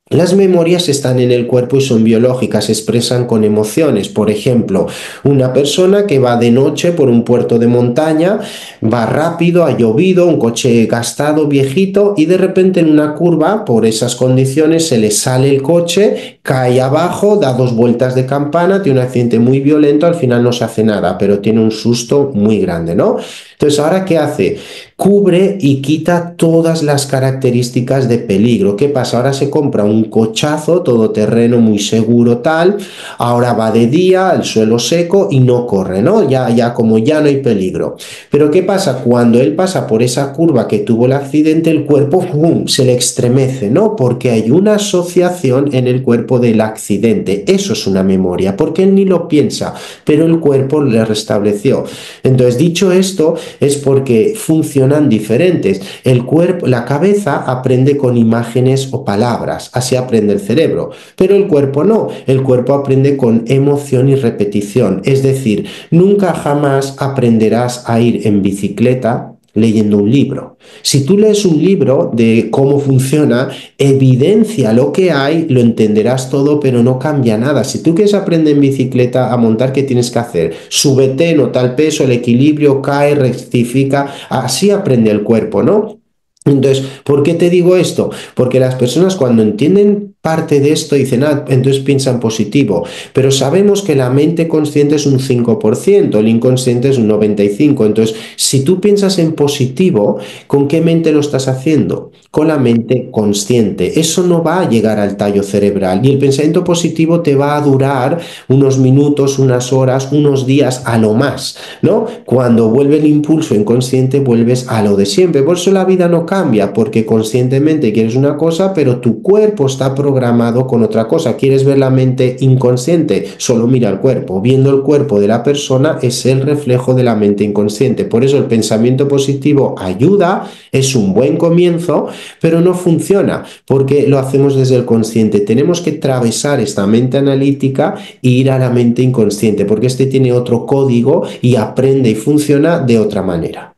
Las memorias están en el cuerpo y son biológicas, se expresan con emociones. Por ejemplo, una persona que va de noche por un puerto de montaña, va rápido, ha llovido, un coche gastado, viejito, y de repente en una curva, por esas condiciones, se le sale el coche, cae abajo, da 2 vueltas de campana, tiene un accidente muy violento, al final no se hace nada, pero tiene un susto muy grande, ¿no? Entonces, ¿ahora qué hace? Cubre y quita todas las características de peligro. ¿Qué pasa? Ahora se compra un cochazo todoterreno muy seguro tal, ahora va de día, el suelo seco y no corre, ¿no? Ya como ya no hay peligro. Pero ¿qué pasa? Cuando él pasa por esa curva que tuvo el accidente, el cuerpo ¡pum!, se le estremece, ¿no? Porque hay una asociación en el cuerpo del accidente. Eso es una memoria, porque él ni lo piensa, pero el cuerpo le restableció. Entonces, dicho esto, es porque funcionan diferentes. El cuerpo, la cabeza aprende con imágenes o palabras, así aprende el cerebro, pero el cuerpo no. El cuerpo aprende con emoción y repetición. Es decir, nunca jamás aprenderás a ir en bicicleta leyendo un libro. Si tú lees un libro de cómo funciona, evidencia lo que hay, lo entenderás todo, pero no cambia nada. Si tú quieres aprender en bicicleta a montar, ¿qué tienes que hacer? Súbete, nota el peso, el equilibrio, cae, rectifica, así aprende el cuerpo, ¿no? Entonces, ¿por qué te digo esto? Porque las personas cuando entienden parte de esto dicen, entonces piensan positivo, pero sabemos que la mente consciente es un 5%, el inconsciente es un 95%. Entonces, si tú piensas en positivo, ¿con qué mente lo estás haciendo? Con la mente consciente. Eso no va a llegar al tallo cerebral y el pensamiento positivo te va a durar unos minutos, unas horas, unos días a lo más, ¿no? Cuando vuelve el impulso inconsciente, vuelves a lo de siempre. Por eso la vida no cambia, porque conscientemente quieres una cosa, pero tu cuerpo está programado con otra cosa. ¿Quieres ver la mente inconsciente? Solo mira el cuerpo. Viendo el cuerpo de la persona es el reflejo de la mente inconsciente. Por eso el pensamiento positivo ayuda, es un buen comienzo, pero no funciona porque lo hacemos desde el consciente. Tenemos que atravesar esta mente analítica e ir a la mente inconsciente, porque este tiene otro código y aprende y funciona de otra manera.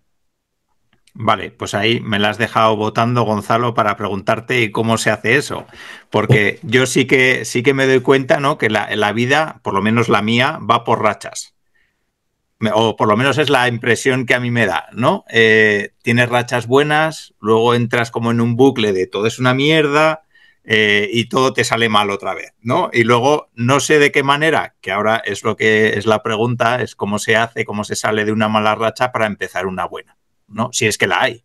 Vale, pues ahí me la has dejado votando, Gonzalo, para preguntarte cómo se hace eso. Porque yo sí que me doy cuenta, ¿no?, que la vida, por lo menos la mía, va por rachas. O por lo menos es la impresión que a mí me da, ¿no? Tienes rachas buenas, luego entras como en un bucle de todo es una mierda, y todo te sale mal otra vez, ¿no? Y luego no sé de qué manera, que ahora es lo que es la pregunta, es cómo se hace, cómo se sale de una mala racha para empezar una buena, ¿no? Si es que la hay.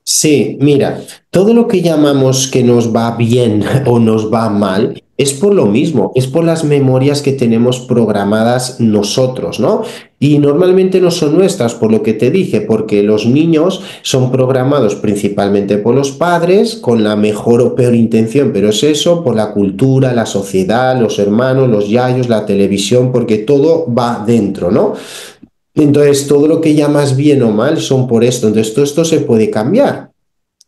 Sí, mira, todo lo que llamamos que nos va bien o nos va mal es por lo mismo, es por las memorias que tenemos programadas nosotros, ¿no? Y normalmente no son nuestras, por lo que te dije, porque los niños son programados principalmente por los padres con la mejor o peor intención, pero es eso, por la cultura, la sociedad, los hermanos, los yayos, la televisión, porque todo va dentro, ¿no? Entonces, todo lo que llamas bien o mal son por esto. Entonces, todo esto se puede cambiar.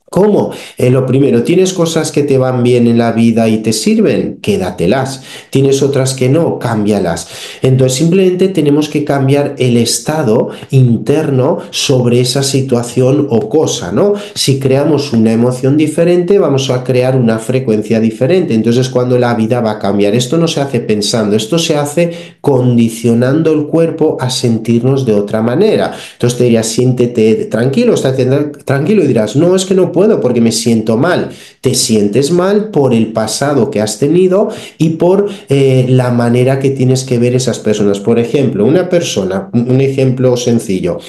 ¿Cómo? Lo primero, ¿tienes cosas que te van bien en la vida y te sirven? Quédatelas. ¿Tienes otras que no? Cámbialas. Entonces, simplemente tenemos que cambiar el estado interno sobre esa situación o cosa, ¿no? Si creamos una emoción diferente, vamos a crear una frecuencia diferente. Entonces, cuando la vida va a cambiar, esto no se hace pensando, esto se hace condicionando el cuerpo a sentirnos de otra manera. Entonces, te diría, siéntete tranquilo, estate tranquilo y dirás, no, es que no puedo porque me siento mal. Te sientes mal por el pasado que has tenido y por la manera que tienes que ver esas personas. Por ejemplo, una persona, un ejemplo sencillo,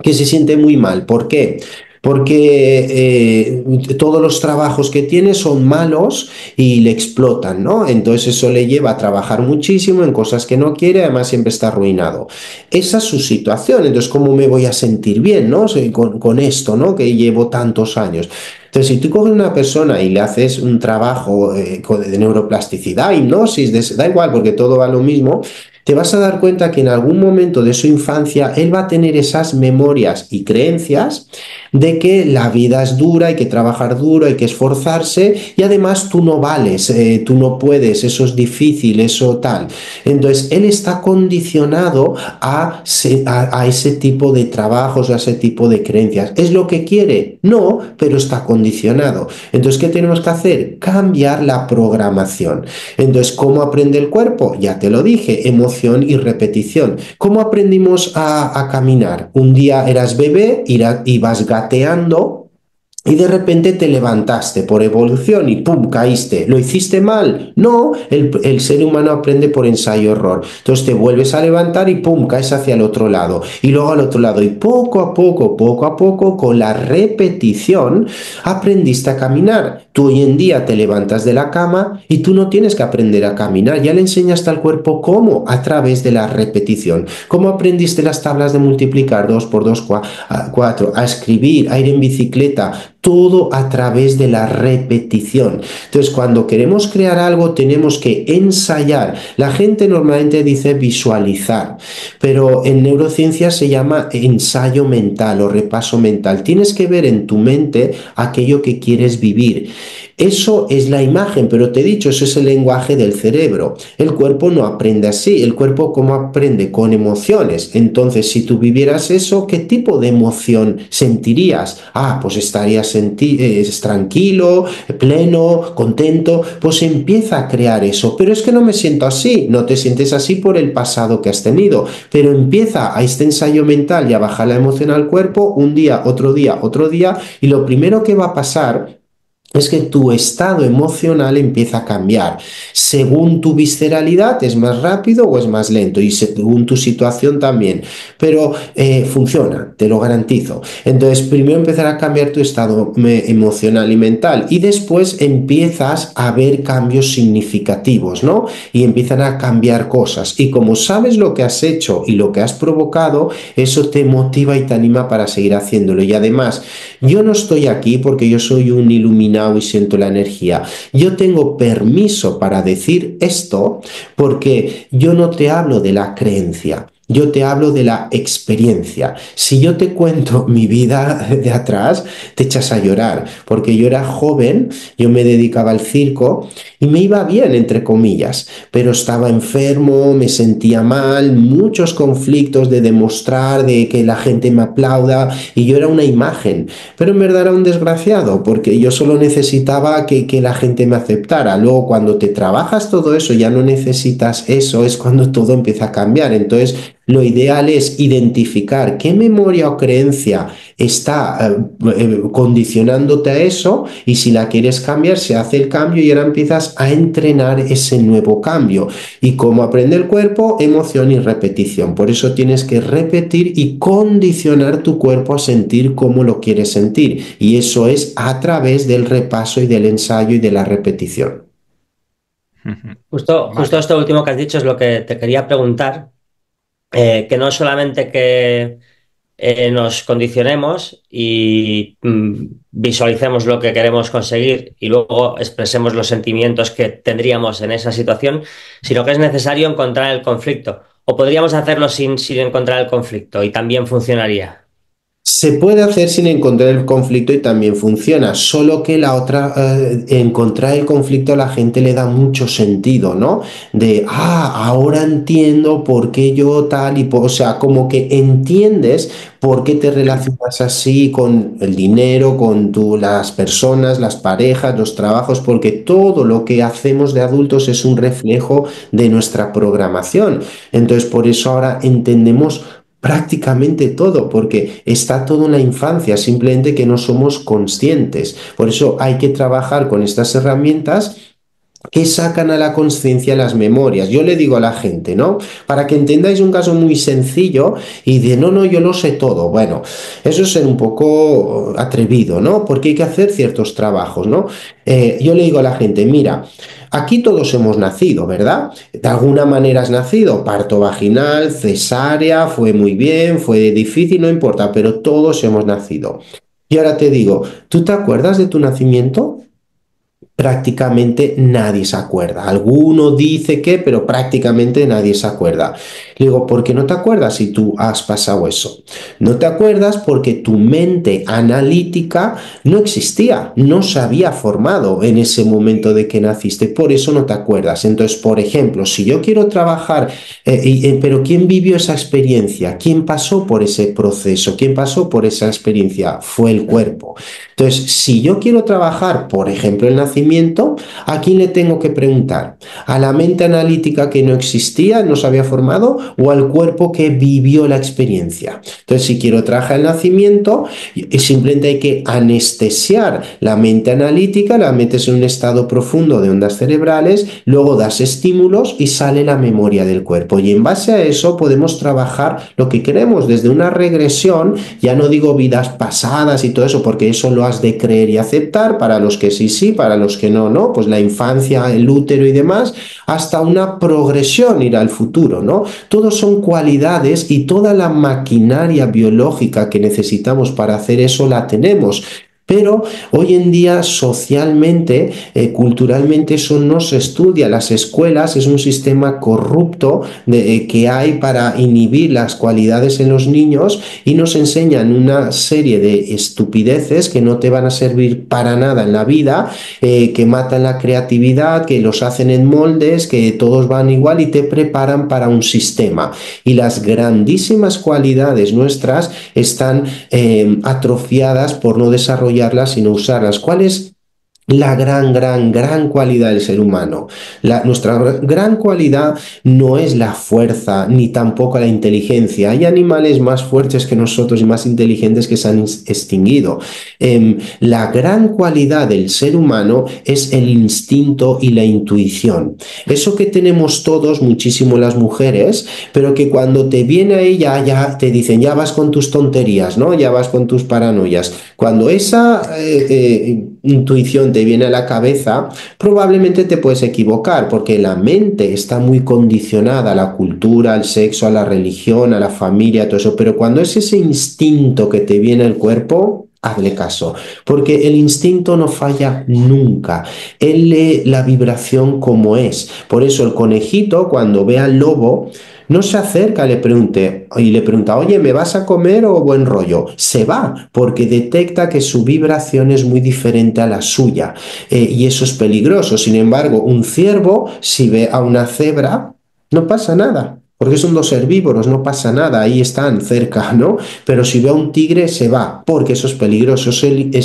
que se siente muy mal. ¿Por qué? Porque todos los trabajos que tiene son malos y le explotan, ¿no? Entonces eso le lleva a trabajar muchísimo en cosas que no quiere, además siempre está arruinado. Esa es su situación, entonces ¿cómo me voy a sentir bien, ¿no? Con esto, ¿no? Que llevo tantos años. Entonces, si tú coges a una persona y le haces un trabajo de neuroplasticidad, hipnosis, da igual porque todo va a lo mismo, te vas a dar cuenta que en algún momento de su infancia él va a tener esas memorias y creencias de que la vida es dura, hay que trabajar duro, hay que esforzarse y además tú no vales, tú no puedes, eso es difícil, eso tal. Entonces él está condicionado a ese tipo de trabajos, a ese tipo de creencias. ¿Es lo que quiere? No, pero está condicionado. Entonces, ¿qué tenemos que hacer? Cambiar la programación. Entonces, ¿cómo aprende el cuerpo? Ya te lo dije, emoción y repetición. ¿Cómo aprendimos a caminar? Un día eras bebé, ibas gateando y de repente te levantaste por evolución y ¡pum! Caíste. ¿Lo hiciste mal? No, el ser humano aprende por ensayo-error. Entonces te vuelves a levantar y ¡pum! Caes hacia el otro lado y luego al otro lado y poco a poco, con la repetición, aprendiste a caminar. Tú hoy en día te levantas de la cama y tú no tienes que aprender a caminar, ya le enseñaste al cuerpo cómo, a través de la repetición. ¿Cómo aprendiste las tablas de multiplicar 2 por 2, 4, a escribir, a ir en bicicleta? Todo a través de la repetición. Entonces, cuando queremos crear algo, tenemos que ensayar. La gente normalmente dice visualizar, pero en neurociencia se llama ensayo mental o repaso mental. Tienes que ver en tu mente aquello que quieres vivir. Eso es la imagen, pero te he dicho, eso es el lenguaje del cerebro. El cuerpo no aprende así. El cuerpo, ¿cómo aprende? Con emociones. Entonces, si tú vivieras eso, ¿qué tipo de emoción sentirías? Pues estarías tranquilo, pleno, contento. Pues empieza a crear eso. Pero es que no me siento así. No te sientes así por el pasado que has tenido. Pero empieza a este ensayo mental y a bajar la emoción al cuerpo un día, otro día, otro día. Y lo primero que va a pasar es que tu estado emocional empieza a cambiar. Según tu visceralidad, es más rápido o es más lento, y según tu situación también. Pero funciona, te lo garantizo. Entonces, primero empezar a cambiar tu estado emocional y mental, y después empiezas a ver cambios significativos, ¿no? Y empiezan a cambiar cosas. Y como sabes lo que has hecho y lo que has provocado, eso te motiva y te anima para seguir haciéndolo. Y además, yo no estoy aquí porque yo soy un iluminado y siento la energía. Yo tengo permiso para decir esto porque yo no te hablo de la creencia. Yo te hablo de la experiencia. Si yo te cuento mi vida de atrás, te echas a llorar, porque yo era joven, yo me dedicaba al circo y me iba bien, entre comillas, pero estaba enfermo, me sentía mal, muchos conflictos de demostrar, de que la gente me aplauda, y yo era una imagen, pero en verdad era un desgraciado, porque yo solo necesitaba que la gente me aceptara. Luego, cuando te trabajas todo eso, ya no necesitas eso, es cuando todo empieza a cambiar. Entonces, Lo ideal es identificar qué memoria o creencia está condicionándote a eso, y si la quieres cambiar, se hace el cambio y ahora empiezas a entrenar ese nuevo cambio. Y cómo aprende el cuerpo, emoción y repetición. Por eso tienes que repetir y condicionar tu cuerpo a sentir cómo lo quieres sentir. Y eso es a través del repaso y del ensayo y de la repetición. Justo esto último que has dicho es lo que te quería preguntar, que no solamente que nos condicionemos y visualicemos lo que queremos conseguir y luego expresemos los sentimientos que tendríamos en esa situación, sino que es necesario encontrar el conflicto. O podríamos hacerlo sin encontrar el conflicto y también funcionaría. Se puede hacer sin encontrar el conflicto y también funciona, solo que la otra, encontrar el conflicto a la gente le da mucho sentido, ¿no? Ahora entiendo por qué yo tal o sea, como que entiendes por qué te relacionas así con el dinero, con las personas, las parejas, los trabajos, porque todo lo que hacemos de adultos es un reflejo de nuestra programación. Entonces, por eso ahora entendemos prácticamente todo, porque está todo en la infancia, simplemente que no somos conscientes. Por eso hay que trabajar con estas herramientas que sacan a la conciencia las memorias. Yo le digo a la gente, ¿no? Para que entendáis un caso muy sencillo y de no, yo lo sé todo. Bueno, eso es ser un poco atrevido, ¿no? Porque hay que hacer ciertos trabajos, ¿no? Yo le digo a la gente, mira, aquí todos hemos nacido, ¿verdad? De alguna manera has nacido, parto vaginal, cesárea, fue muy bien, fue difícil, no importa, pero todos hemos nacido. Y ahora te digo, ¿tú te acuerdas de tu nacimiento? Prácticamente nadie se acuerda. Alguno dice que, pero prácticamente nadie se acuerda. Le digo, ¿por qué no te acuerdas si tú has pasado eso? No te acuerdas porque tu mente analítica no existía, no se había formado en ese momento de que naciste, por eso no te acuerdas. Entonces, por ejemplo, si yo quiero trabajar, pero ¿quién vivió esa experiencia? ¿Quién pasó por ese proceso? ¿Quién pasó por esa experiencia? Fue el cuerpo. Entonces, si yo quiero trabajar, por ejemplo, el nacimiento, ¿a quién le tengo que preguntar? ¿A la mente analítica que no existía, no se había formado, o al cuerpo que vivió la experiencia? Entonces, si quiero trabajar el nacimiento, simplemente hay que anestesiar la mente analítica, la metes en un estado profundo de ondas cerebrales, luego das estímulos y sale la memoria del cuerpo. Y en base a eso podemos trabajar lo que queremos, desde una regresión, ya no digo vidas pasadas y todo eso, porque eso lo has de creer y aceptar, para los que sí, para los que no, pues la infancia, el útero y demás, hasta una progresión, ir al futuro, ¿no? Todos son cualidades y toda la maquinaria biológica que necesitamos para hacer eso la tenemos. Pero hoy en día socialmente, culturalmente eso no se estudia. Las escuelas es un sistema corrupto que hay para inhibir las cualidades en los niños, y nos enseñan una serie de estupideces que no te van a servir para nada en la vida, que matan la creatividad, que los hacen en moldes, que todos van igual y te preparan para un sistema. Y las grandísimas cualidades nuestras están atrofiadas por no desarrollar sino usarlas. ¿Cuál es la gran cualidad del ser humano? Nuestra gran cualidad no es la fuerza ni tampoco la inteligencia. Hay animales más fuertes que nosotros y más inteligentes que se han extinguido. La gran cualidad del ser humano es el instinto y la intuición. Eso que tenemos todos, muchísimo las mujeres, pero que cuando te viene a ella ya te dicen, ya vas con tus tonterías, ¿no? Ya vas con tus paranoias. Cuando esa intuición te viene a la cabeza, probablemente te puedes equivocar, porque la mente está muy condicionada a la cultura, al sexo, a la religión, a la familia, todo eso. Pero cuando es ese instinto que te viene al cuerpo, hazle caso, porque el instinto no falla nunca. Él lee la vibración como es. Por eso el conejito, cuando ve al lobo, no se acerca le pregunta, oye, ¿me vas a comer o buen rollo? Se va, porque detecta que su vibración es muy diferente a la suya, y eso es peligroso. Sin embargo, un ciervo, si ve a una cebra, no pasa nada. porque son dos herbívoros, no pasa nada, ahí están cerca, ¿no? Pero si ve a un tigre se va, porque eso es peligroso, es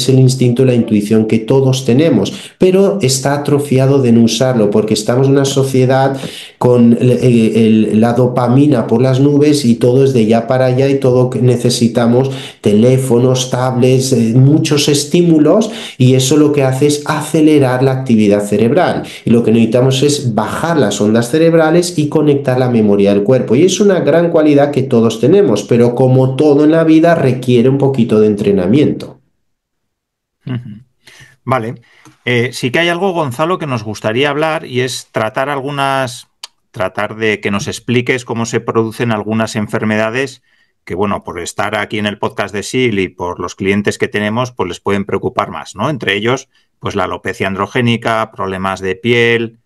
el instinto y la intuición que todos tenemos, pero está atrofiado de no usarlo, porque estamos en una sociedad con la dopamina por las nubes y todo es de ya para allá y todo que necesitamos teléfonos, tablets, muchos estímulos, y eso lo que hace es acelerar la actividad cerebral, y lo que necesitamos es bajar las ondas cerebrales y conectar la memoria del cuerpo, y es una gran cualidad que todos tenemos, pero como todo en la vida requiere un poquito de entrenamiento. Vale. Sí que hay algo, Gonzalo, que nos gustaría hablar, y es tratar de que nos expliques cómo se producen algunas enfermedades que, bueno, por estar aquí en el podcast de SIL y por los clientes que tenemos, pues les pueden preocupar más, ¿no? Entre ellos, pues la alopecia androgénica, problemas de piel,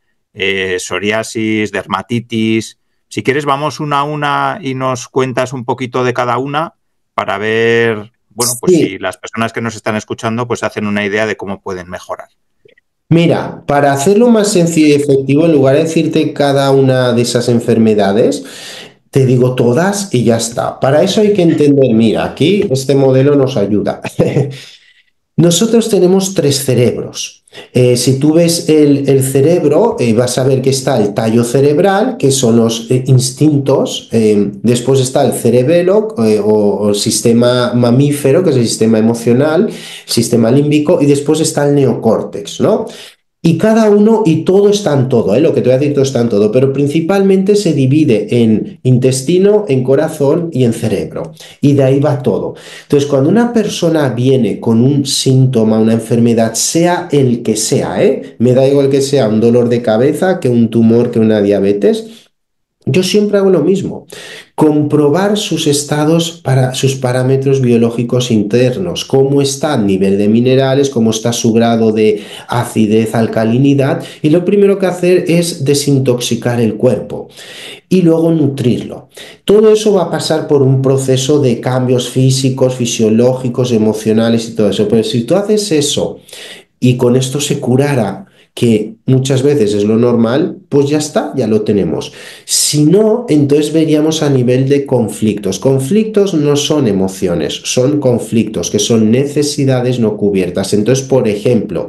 psoriasis, dermatitis. Si quieres, vamos una a una y nos cuentas un poquito de cada una para ver, bueno, pues Sí. si las personas que nos están escuchando pues hacen una idea de cómo pueden mejorar. Mira, para hacerlo más sencillo y efectivo, en lugar de decirte cada una de esas enfermedades, te digo todas y ya está. Para eso hay que entender, mira, aquí este modelo nos ayuda. Nosotros tenemos tres cerebros. Si tú ves el cerebro, vas a ver que está el tallo cerebral, que son los instintos, después está el cerebelo o el sistema mamífero, que es el sistema emocional, sistema límbico, y después está el neocórtex, ¿no? Y cada uno y todo está en todo, ¿eh? Lo que te voy a decir, todo está en todo, pero principalmente se divide en intestino, en corazón y en cerebro. Y de ahí va todo. Entonces, cuando una persona viene con un síntoma, una enfermedad, sea el que sea, ¿eh? Me da igual que sea un dolor de cabeza, que un tumor, que una diabetes. Yo siempre hago lo mismo, comprobar sus estados para sus parámetros biológicos internos, cómo está el nivel de minerales, cómo está su grado de acidez, alcalinidad, y lo primero que hacer es desintoxicar el cuerpo y luego nutrirlo. Todo eso va a pasar por un proceso de cambios físicos, fisiológicos, emocionales y todo eso, pero si tú haces eso y con esto se curara, que muchas veces es lo normal, pues ya está, ya lo tenemos. Si no, entonces veríamos a nivel de conflictos. Conflictos no son emociones, son conflictos, que son necesidades no cubiertas. Entonces, por ejemplo,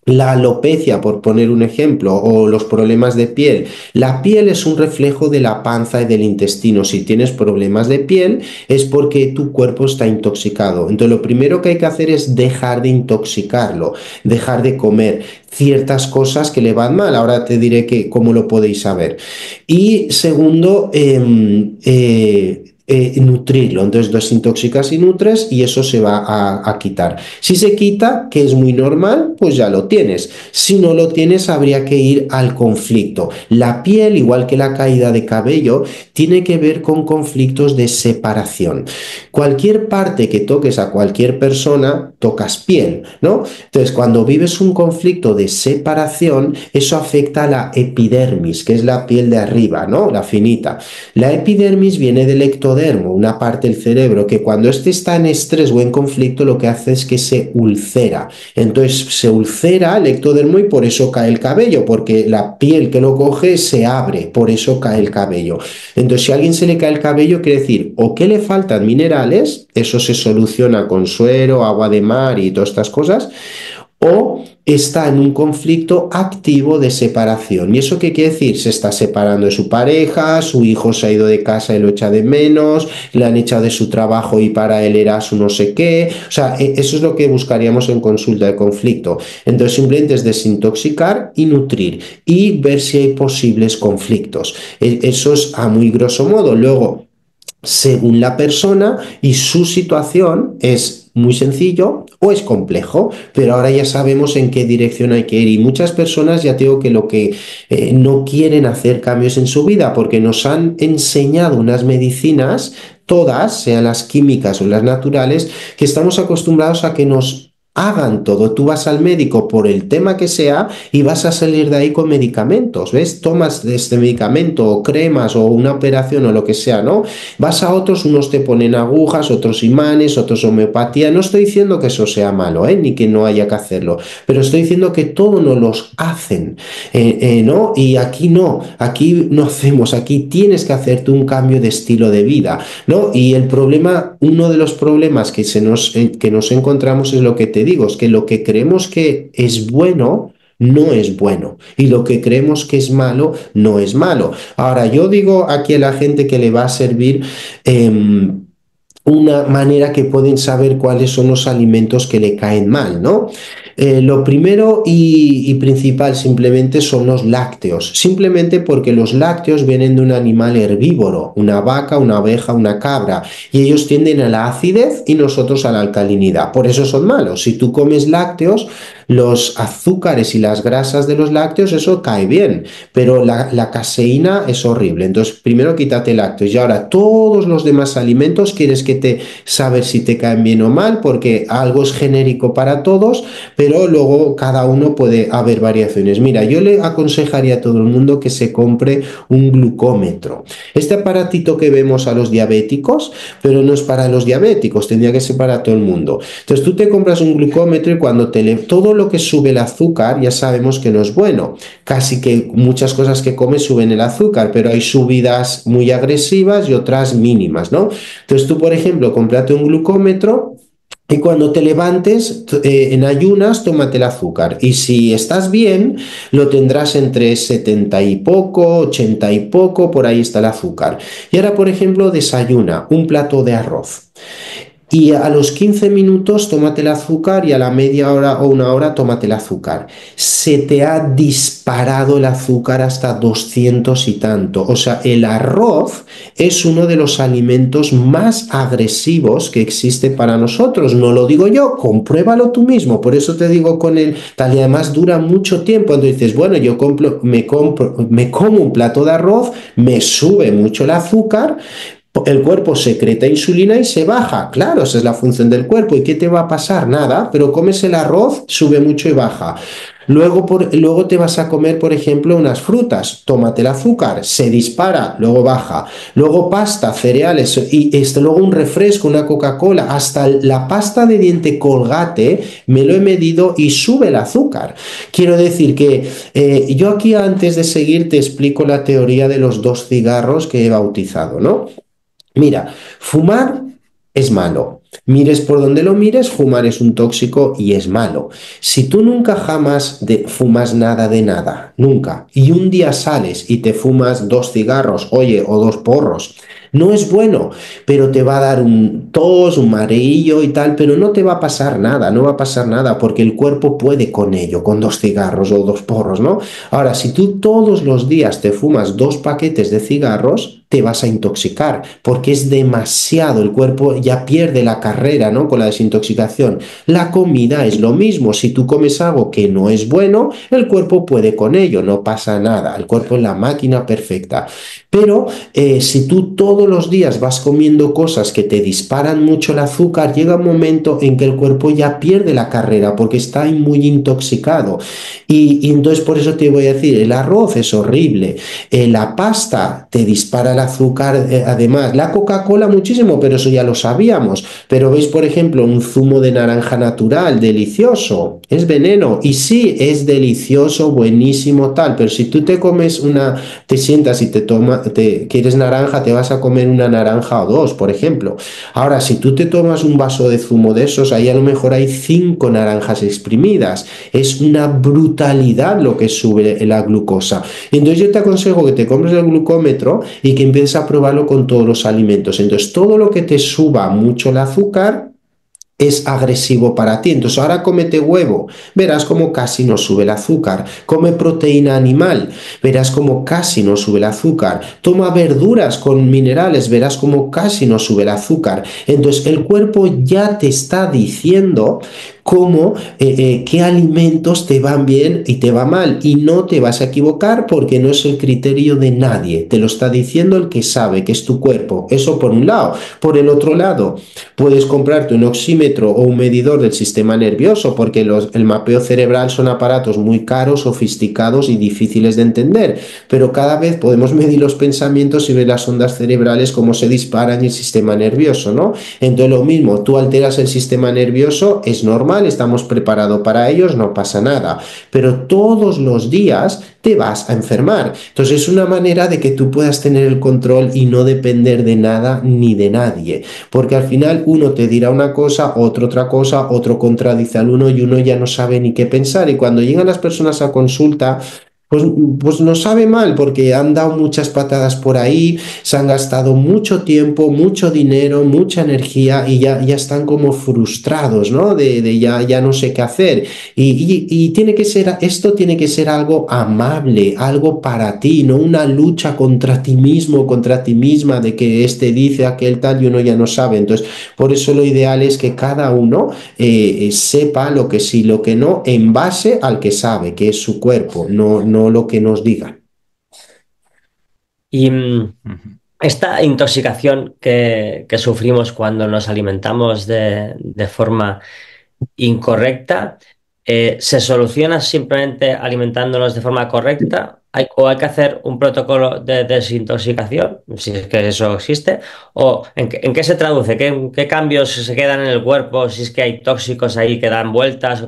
la alopecia, por poner un ejemplo, o los problemas de piel. La piel es un reflejo de la panza y del intestino. Si tienes problemas de piel es porque tu cuerpo está intoxicado. Entonces lo primero que hay que hacer es dejar de intoxicarlo, dejar de comer ciertas cosas que le van mal. Ahora te diré que cómo lo podéis saber. Y segundo, nutrirlo. Entonces desintoxicas y nutres y eso se va a quitar. Si se quita, que es muy normal, pues ya lo tienes. Si no lo tienes, habría que ir al conflicto. La piel, igual que la caída de cabello, tiene que ver con conflictos de separación. Cualquier parte que toques a cualquier persona, tocas piel, ¿no? Entonces, cuando vives un conflicto de separación, eso afecta a la epidermis, que es la piel de arriba, ¿no? La finita. La epidermis viene del ectodermo, una parte del cerebro que cuando éste está en estrés o en conflicto lo que hace es que se ulcera. Entonces se ulcera el ectodermo y por eso cae el cabello, porque la piel que lo coge se abre, por eso cae el cabello. Entonces si a alguien se le cae el cabello quiere decir o que le faltan minerales, eso se soluciona con suero, agua de mar y todas estas cosas, o está en un conflicto activo de separación. ¿Y eso qué quiere decir? Se está separando de su pareja, su hijo se ha ido de casa y lo echa de menos, le han echado de su trabajo y para él era su no sé qué. O sea, eso es lo que buscaríamos en consulta de conflicto. Entonces simplemente es desintoxicar y nutrir y ver si hay posibles conflictos. Eso es a muy grosso modo. Luego, según la persona y su situación, es muy sencillo o es complejo, pero ahora ya sabemos en qué dirección hay que ir y muchas personas ya digo que lo que no quieren hacer cambios en su vida porque nos han enseñado unas medicinas, todas, sean las químicas o las naturales, que estamos acostumbrados a que nos hagan todo. Tú vas al médico por el tema que sea y vas a salir de ahí con medicamentos, ¿ves? Tomas este medicamento o cremas o una operación o lo que sea, ¿no? Vas a otros, unos te ponen agujas, otros imanes, otros homeopatía. No estoy diciendo que eso sea malo, ni que no haya que hacerlo, pero estoy diciendo que todos nos los hacen, ¿no? Y aquí no hacemos, aquí tienes que hacerte un cambio de estilo de vida, ¿no? Y el problema, uno de los problemas que nos encontramos es lo que te digo, es que lo que creemos que es bueno no es bueno y lo que creemos que es malo no es malo. Ahora, yo digo aquí a la gente que le va a servir una manera que pueden saber cuáles son los alimentos que le caen mal, ¿no? Lo primero y principal simplemente son los lácteos, simplemente porque los lácteos vienen de un animal herbívoro, una vaca, una oveja, una cabra, y ellos tienden a la acidez y nosotros a la alcalinidad, por eso son malos. Si tú comes lácteos, los azúcares y las grasas de los lácteos, eso cae bien, pero la caseína es horrible. Entonces, primero quítate lácteos y ahora todos los demás alimentos quieres que saber si te caen bien o mal, porque algo es genérico para todos, pero luego cada uno puede haber variaciones. Mira, yo le aconsejaría a todo el mundo que se compre un glucómetro. Este aparatito que vemos a los diabéticos, pero no es para los diabéticos, tendría que ser para todo el mundo. Entonces tú te compras un glucómetro y cuando todo lo que sube el azúcar ya sabemos que no es bueno. Casi que muchas cosas que comes suben el azúcar, pero hay subidas muy agresivas y otras mínimas, ¿no? Entonces tú, por ejemplo, cómprate un glucómetro y cuando te levantes en ayunas, tómate el azúcar. Y si estás bien, lo tendrás entre 70 y poco, 80 y poco, por ahí está el azúcar. Y ahora, por ejemplo, desayuna un plato de arroz. Y a los 15 minutos tómate el azúcar y a la media hora o una hora tómate el azúcar. Se te ha disparado el azúcar hasta 200 y tanto. O sea, el arroz es uno de los alimentos más agresivos que existe para nosotros. No lo digo yo, compruébalo tú mismo. Por eso te digo con el tal y además dura mucho tiempo. Entonces dices, bueno, me como un plato de arroz, me sube mucho el azúcar. El cuerpo secreta insulina y se baja. Claro, esa es la función del cuerpo. ¿Y qué te va a pasar? Nada, pero comes el arroz, sube mucho y baja. Luego te vas a comer, por ejemplo, unas frutas. Tómate el azúcar, se dispara, luego baja. Luego pasta, cereales y luego un refresco, una Coca-Cola. Hasta la pasta de diente Colgate me lo he medido y sube el azúcar. Quiero decir que yo aquí antes de seguir te explico la teoría de los 2 cigarros que he bautizado, ¿no? Mira, fumar es malo. Mires por donde lo mires, fumar es un tóxico y es malo. Si tú nunca jamás fumas nada de nada, nunca, y un día sales y te fumas 2 cigarros, oye, o 2 porros, no es bueno, pero te va a dar un tos, un mareillo y tal, pero no te va a pasar nada, no va a pasar nada, porque el cuerpo puede con ello, con 2 cigarros o 2 porros, ¿no? Ahora, si tú todos los días te fumas 2 paquetes de cigarros, te vas a intoxicar, porque es demasiado, el cuerpo ya pierde la carrera, ¿no? Con la desintoxicación. La comida es lo mismo, si tú comes algo que no es bueno, el cuerpo puede con ello, no pasa nada, el cuerpo es la máquina perfecta. Pero si tú todos los días vas comiendo cosas que te disparan mucho el azúcar, llega un momento en que el cuerpo ya pierde la carrera, porque está muy intoxicado. Y entonces por eso te voy a decir, el arroz es horrible, la pasta te dispara el azúcar, además la Coca-Cola muchísimo, pero eso ya lo sabíamos. Pero veis, por ejemplo, un zumo de naranja natural, delicioso, es veneno, y sí, es delicioso, buenísimo, tal, pero si tú te sientas y quieres naranja, te vas a comer una naranja o 2, por ejemplo. Ahora, si tú te tomas un vaso de zumo de esos, ahí a lo mejor hay 5 naranjas exprimidas, es una brutalidad lo que sube la glucosa. Entonces yo te aconsejo que te compres el glucómetro y que empieces a probarlo con todos los alimentos. Entonces todo lo que te suba mucho el azúcar es agresivo para ti. Entonces ahora cómete huevo, verás como casi no sube el azúcar. Come proteína animal, verás como casi no sube el azúcar. Toma verduras con minerales, verás como casi no sube el azúcar. Entonces el cuerpo ya te está diciendo qué alimentos te van bien y te va mal, y no te vas a equivocar porque no es el criterio de nadie, te lo está diciendo el que sabe, que es tu cuerpo. Eso por un lado. Por el otro lado, puedes comprarte un oxímetro tensiómetro o un medidor del sistema nervioso, porque el mapeo cerebral son aparatos muy caros, sofisticados y difíciles de entender, pero cada vez podemos medir los pensamientos y ver las ondas cerebrales cómo se disparan en el sistema nervioso, ¿no? Entonces lo mismo, tú alteras el sistema nervioso, es normal, estamos preparados para ellos, no pasa nada, pero todos los días te vas a enfermar. Entonces es una manera de que tú puedas tener el control y no depender de nada ni de nadie, porque al final uno te dirá una cosa, otro otra cosa, otro contradice al uno y uno ya no sabe ni qué pensar, y cuando llegan las personas a consulta, pues nos sabe mal porque han dado muchas patadas por ahí, se han gastado mucho tiempo, mucho dinero, mucha energía y ya están como frustrados, ¿no? De ya no sé qué hacer. Y tiene que ser, esto tiene que ser algo amable, algo para ti, no una lucha contra ti mismo, contra ti misma, de que este dice aquel tal y uno ya no sabe. Entonces, por eso lo ideal es que cada uno sepa lo que sí, lo que no, en base al que sabe, que es su cuerpo, no lo que nos digan. Y esta intoxicación que sufrimos cuando nos alimentamos de forma incorrecta, ¿se soluciona simplemente alimentándonos de forma correcta? ¿O hay que hacer un protocolo de desintoxicación, si es que eso existe? ¿O en qué se traduce? ¿Qué cambios se quedan en el cuerpo? Si es que hay tóxicos ahí que dan vueltas.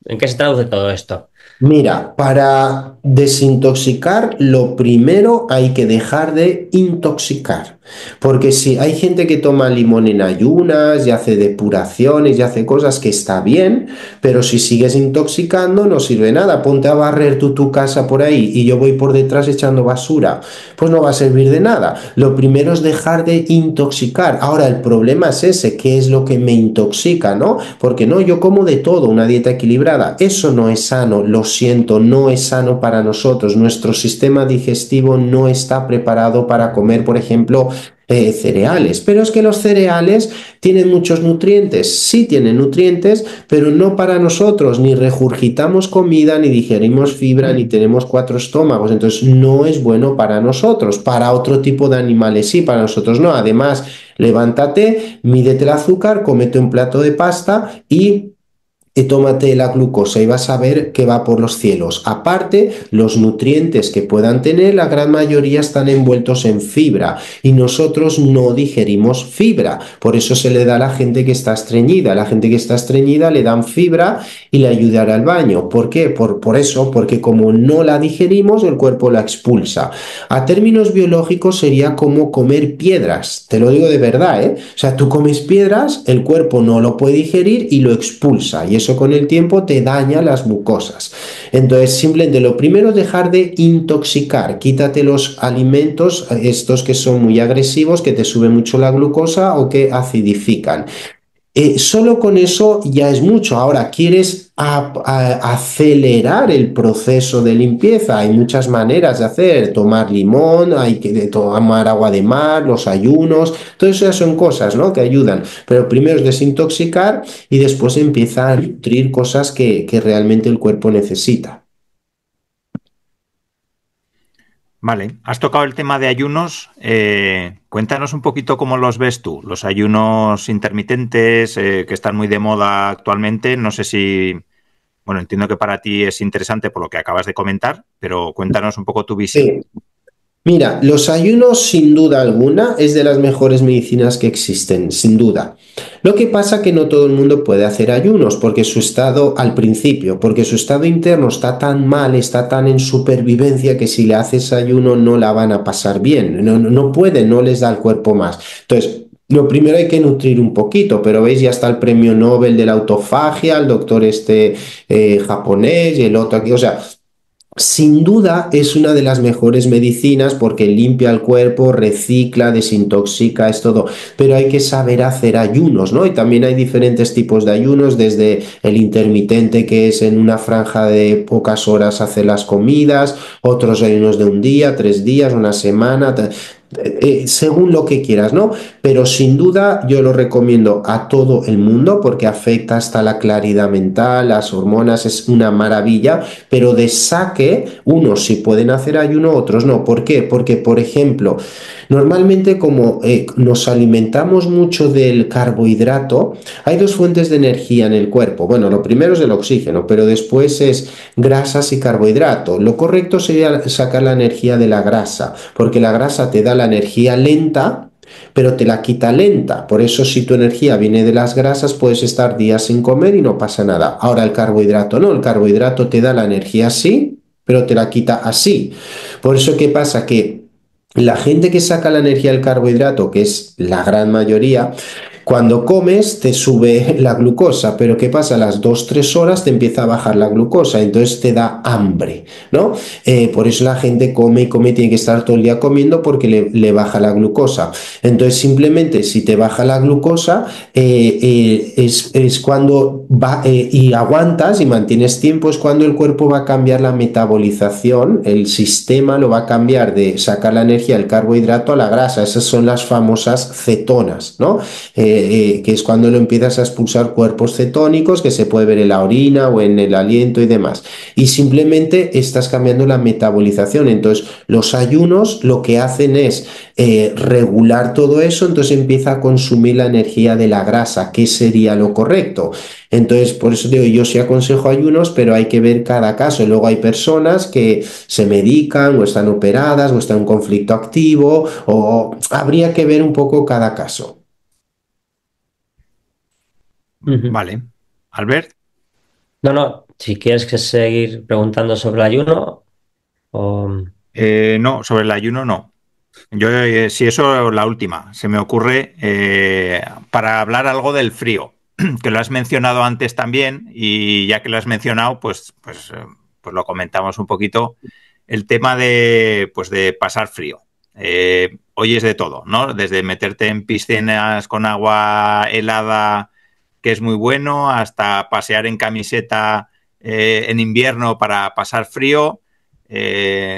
¿En qué se traduce todo esto? Mira, para desintoxicar, lo primero hay que dejar de intoxicar. Porque si hay gente que toma limón en ayunas y hace depuraciones y hace cosas que está bien, pero si sigues intoxicando no sirve nada. Ponte a barrer tu casa por ahí y yo voy por detrás echando basura. Pues no va a servir de nada. Lo primero es dejar de intoxicar. Ahora, el problema es ese, ¿qué es lo que me intoxica, no? Porque no, yo como de todo, una dieta equilibrada. Eso no es sano, lo siento, no es sano para nosotros. Nuestro sistema digestivo no está preparado para comer, por ejemplo, cereales. Pero es que los cereales tienen muchos nutrientes. Sí tienen nutrientes, pero no para nosotros. Ni regurgitamos comida, ni digerimos fibra, ni tenemos 4 estómagos. Entonces no es bueno para nosotros. Para otro tipo de animales sí, para nosotros no. Además, levántate, mídete el azúcar, cómete un plato de pasta y tómate la glucosa y vas a ver que va por los cielos. Aparte, los nutrientes que puedan tener, la gran mayoría están envueltos en fibra y nosotros no digerimos fibra. Por eso se le da a la gente que está estreñida. A la gente que está estreñida le dan fibra y le ayudará al baño. ¿Por qué? Por eso, porque como no la digerimos, el cuerpo la expulsa. A términos biológicos sería como comer piedras. Te lo digo de verdad, ¿eh? O sea, tú comes piedras, el cuerpo no lo puede digerir y lo expulsa. Y eso con el tiempo te daña las mucosas. Entonces, simplemente lo primero es dejar de intoxicar. Quítate los alimentos, estos que son muy agresivos, que te suben mucho la glucosa o que acidifican. Solo con eso ya es mucho. Ahora, ¿quieres acelerar el proceso de limpieza? Hay muchas maneras de hacer. Tomar limón, hay que tomar agua de mar, los ayunos. Todo eso ya son cosas, ¿no?, que ayudan. Pero primero es desintoxicar y después empieza a nutrir cosas que realmente el cuerpo necesita. Vale, has tocado el tema de ayunos. Cuéntanos un poquito cómo los ves tú, los ayunos intermitentes que están muy de moda actualmente. No sé si, bueno, entiendo que para ti es interesante por lo que acabas de comentar, pero cuéntanos un poco tu visión. Sí. Mira, los ayunos sin duda alguna es de las mejores medicinas que existen, sin duda. Lo que pasa que no todo el mundo puede hacer ayunos porque su estado, al principio, porque su estado interno está tan mal, está tan en supervivencia que si le haces ayuno no la van a pasar bien, no pueden, no les da el cuerpo más. Entonces, lo primero hay que nutrir un poquito, pero veis, ya está el premio Nobel de la autofagia, el doctor japonés y el otro aquí, o sea, sin duda es una de las mejores medicinas porque limpia el cuerpo, recicla, desintoxica, es todo. Pero hay que saber hacer ayunos, ¿no? Y también hay diferentes tipos de ayunos, desde el intermitente, que es en una franja de pocas horas hacer las comidas, otros ayunos de un día, 3 días, una semana, según lo que quieras, ¿no? Pero sin duda yo lo recomiendo a todo el mundo porque afecta hasta la claridad mental, las hormonas, es una maravilla, pero de saque, unos sí pueden hacer ayuno, otros no. ¿Por qué? Porque, por ejemplo, Normalmente, como nos alimentamos mucho del carbohidrato, hay dos fuentes de energía en el cuerpo. Bueno, lo primero es el oxígeno, pero después es grasas y carbohidrato. Lo correcto sería sacar la energía de la grasa, porque la grasa te da la energía lenta, pero te la quita lenta. Por eso, si tu energía viene de las grasas, puedes estar días sin comer y no pasa nada. Ahora el carbohidrato no, el carbohidrato te da la energía así, pero te la quita así. Por eso, ¿qué pasa? Que la gente que saca la energía del carbohidrato, que es la gran mayoría, cuando comes te sube la glucosa, pero ¿qué pasa? A las 2 3 horas te empieza a bajar la glucosa, entonces te da hambre, ¿no? Por eso la gente come y come, tiene que estar todo el día comiendo porque le baja la glucosa. Entonces simplemente si te baja la glucosa es cuando va y aguantas y mantienes tiempo, es cuando el cuerpo va a cambiar la metabolización, el sistema lo va a cambiar de sacar la energía del carbohidrato a la grasa. Esas son las famosas cetonas, ¿no? Que es cuando lo empiezas a expulsar cuerpos cetónicos, que se puede ver en la orina o en el aliento y demás. Y simplemente estás cambiando la metabolización. Entonces, los ayunos lo que hacen es regular todo eso, entonces empieza a consumir la energía de la grasa, que sería lo correcto. Entonces, por eso digo, yo sí aconsejo ayunos, pero hay que ver cada caso. Luego hay personas que se medican o están operadas o están en un conflicto activo, o habría que ver un poco cada caso. Ujú. Vale. Albert. No, no, si quieres que seguir preguntando sobre el ayuno o... No, sobre el ayuno no. Yo, si eso, la última. Se me ocurre para hablar algo del frío, que lo has mencionado antes también, y ya que lo has mencionado, pues lo comentamos un poquito. El tema pues de pasar frío. Hoy es de todo, ¿no? Desde meterte en piscinas con agua helada, que es muy bueno, hasta pasear en camiseta en invierno para pasar frío. Sí,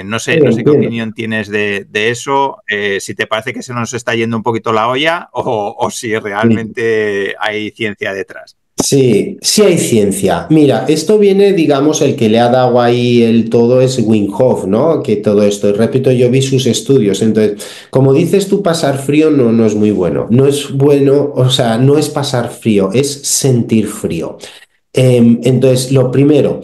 No sé qué entiendo. opinión tienes de eso, si te parece que se nos está yendo un poquito la olla o si realmente hay ciencia detrás. Sí, sí hay ciencia. Mira, esto viene, digamos, el que le ha dado ahí el todo es Wim Hof, ¿no? Que todo esto, y repito, yo vi sus estudios. Entonces, como dices tú, pasar frío no es muy bueno. No es bueno, o sea, no es pasar frío, es sentir frío. Entonces, lo primero.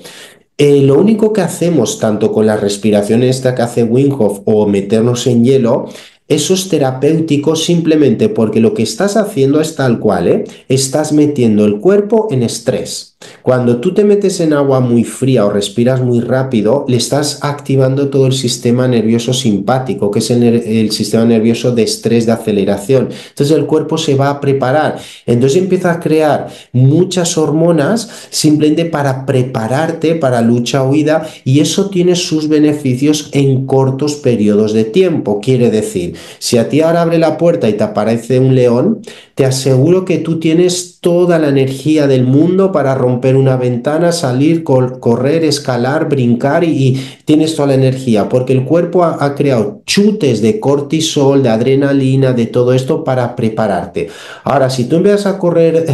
Lo único que hacemos, tanto con la respiración esta que hace Wim Hof o meternos en hielo, eso es terapéutico simplemente porque lo que estás haciendo es tal cual, ¿eh? Estás metiendo el cuerpo en estrés. Cuando tú te metes en agua muy fría o respiras muy rápido, le estás activando todo el sistema nervioso simpático, que es el sistema nervioso de estrés, de aceleración. Entonces el cuerpo se va a preparar. Entonces empieza a crear muchas hormonas simplemente para prepararte para lucha-huida, y eso tiene sus beneficios en cortos periodos de tiempo. Quiere decir, si a ti ahora abre la puerta y te aparece un león, te aseguro que tú tienes toda la energía del mundo para romper una ventana, salir, correr, escalar, brincar y tienes toda la energía, porque el cuerpo ha creado chutes de cortisol, de adrenalina, de todo esto para prepararte. Ahora, si tú empiezas a correr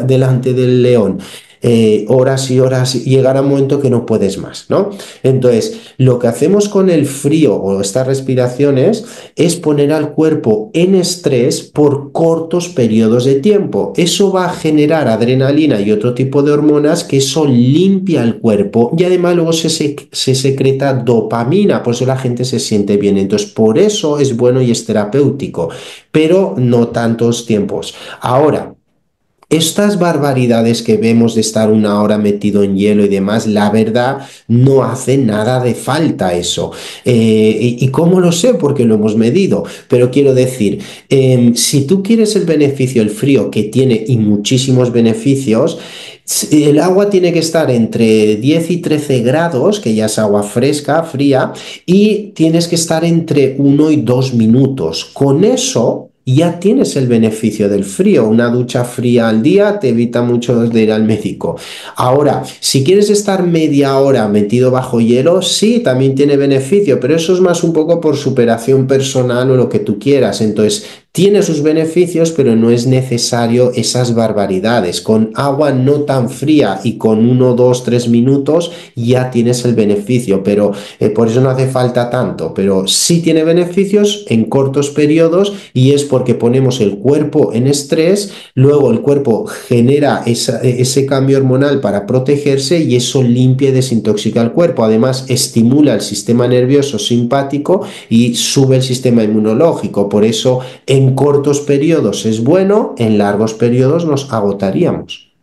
delante del león, horas y horas, llegará un momento que no puedes más, ¿no? Entonces, lo que hacemos con el frío o estas respiraciones es poner al cuerpo en estrés por cortos periodos de tiempo. Eso va a generar adrenalina y otro tipo de hormonas, que eso limpia el cuerpo, y además luego se secreta dopamina, por eso la gente se siente bien. Entonces, por eso es bueno y es terapéutico, pero no tantos tiempos. Ahora, estas barbaridades que vemos de estar una hora metido en hielo y demás, la verdad no hace nada de falta eso. ¿Y cómo lo sé? Porque lo hemos medido. Pero quiero decir, si tú quieres el beneficio, el frío, que tiene y muchísimos beneficios, el agua tiene que estar entre 10 y 13 grados, que ya es agua fresca, fría, y tienes que estar entre 1 y 2 minutos. Con eso ya tienes el beneficio del frío. Una ducha fría al día te evita mucho de ir al médico. Ahora, si quieres estar media hora metido bajo hielo, sí, también tiene beneficio, pero eso es más un poco por superación personal o lo que tú quieras. Entonces, tiene sus beneficios, pero no es necesario esas barbaridades. Con agua no tan fría y con 1, 2, 3 minutos ya tienes el beneficio, pero por eso no hace falta tanto. Pero sí tiene beneficios en cortos periodos y es porque ponemos el cuerpo en estrés, luego el cuerpo genera ese cambio hormonal para protegerse y eso limpia y desintoxica el cuerpo. Además, estimula el sistema nervioso simpático y sube el sistema inmunológico. Por eso, en cortos periodos es bueno, en largos periodos nos agotaríamos.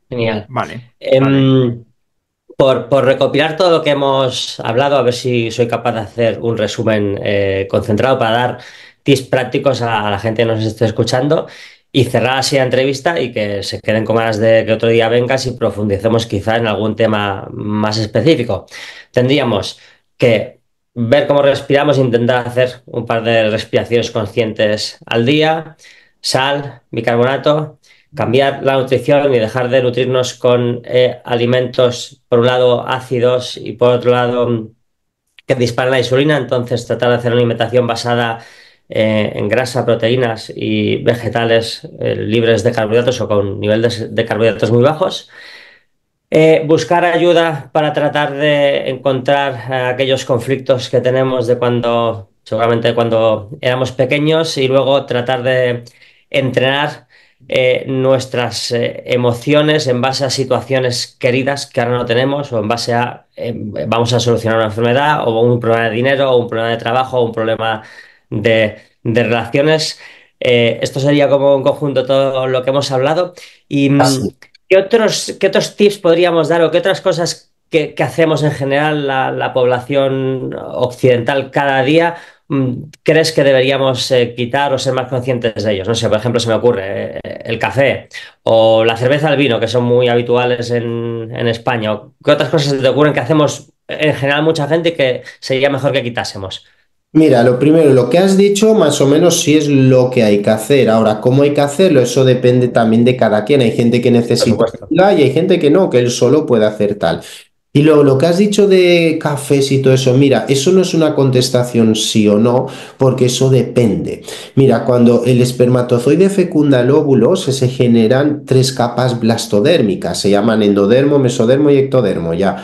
Genial. Vale, vale. Por recopilar todo lo que hemos hablado, a ver si soy capaz de hacer un resumen concentrado para dar tips prácticos a la gente que nos esté escuchando y cerrar así la entrevista y que se queden con ganas de que otro día vengas y profundicemos quizá en algún tema más específico. Tendríamos que ver cómo respiramos, intentar hacer un par de respiraciones conscientes al día, sal, bicarbonato, cambiar la nutrición y dejar de nutrirnos con alimentos, por un lado, ácidos y por otro lado, que disparan la insulina. Entonces, tratar de hacer una alimentación basada en grasa, proteínas y vegetales libres de carbohidratos o con niveles de carbohidratos muy bajos. Buscar ayuda para tratar de encontrar aquellos conflictos que tenemos de cuando, seguramente cuando éramos pequeños y luego tratar de entrenar nuestras emociones en base a situaciones queridas que ahora no tenemos o en base a vamos a solucionar una enfermedad o un problema de dinero o un problema de trabajo o un problema de relaciones. Esto sería como un conjunto todo lo que hemos hablado y Así. qué otros tips podríamos dar o qué otras cosas que hacemos en general la población occidental cada día crees que deberíamos quitar o ser más conscientes de ellos? No sé, por ejemplo, se me ocurre el café o la cerveza al vino, que son muy habituales en España. ¿O qué otras cosas se te ocurren que hacemos en general mucha gente y que sería mejor que quitásemos? Mira, lo primero, lo que has dicho, más o menos sí es lo que hay que hacer. Ahora, ¿cómo hay que hacerlo? Eso depende también de cada quien. Hay gente que Por necesita supuesto. ayuda y hay gente que no, que él solo puede hacer tal. Y luego, lo que has dicho de cafés y todo eso, mira, eso no es una contestación sí o no, porque eso depende. Mira, cuando el espermatozoide fecunda el óvulo, se generan tres capas blastodérmicas, se llaman endodermo, mesodermo y ectodermo, ya.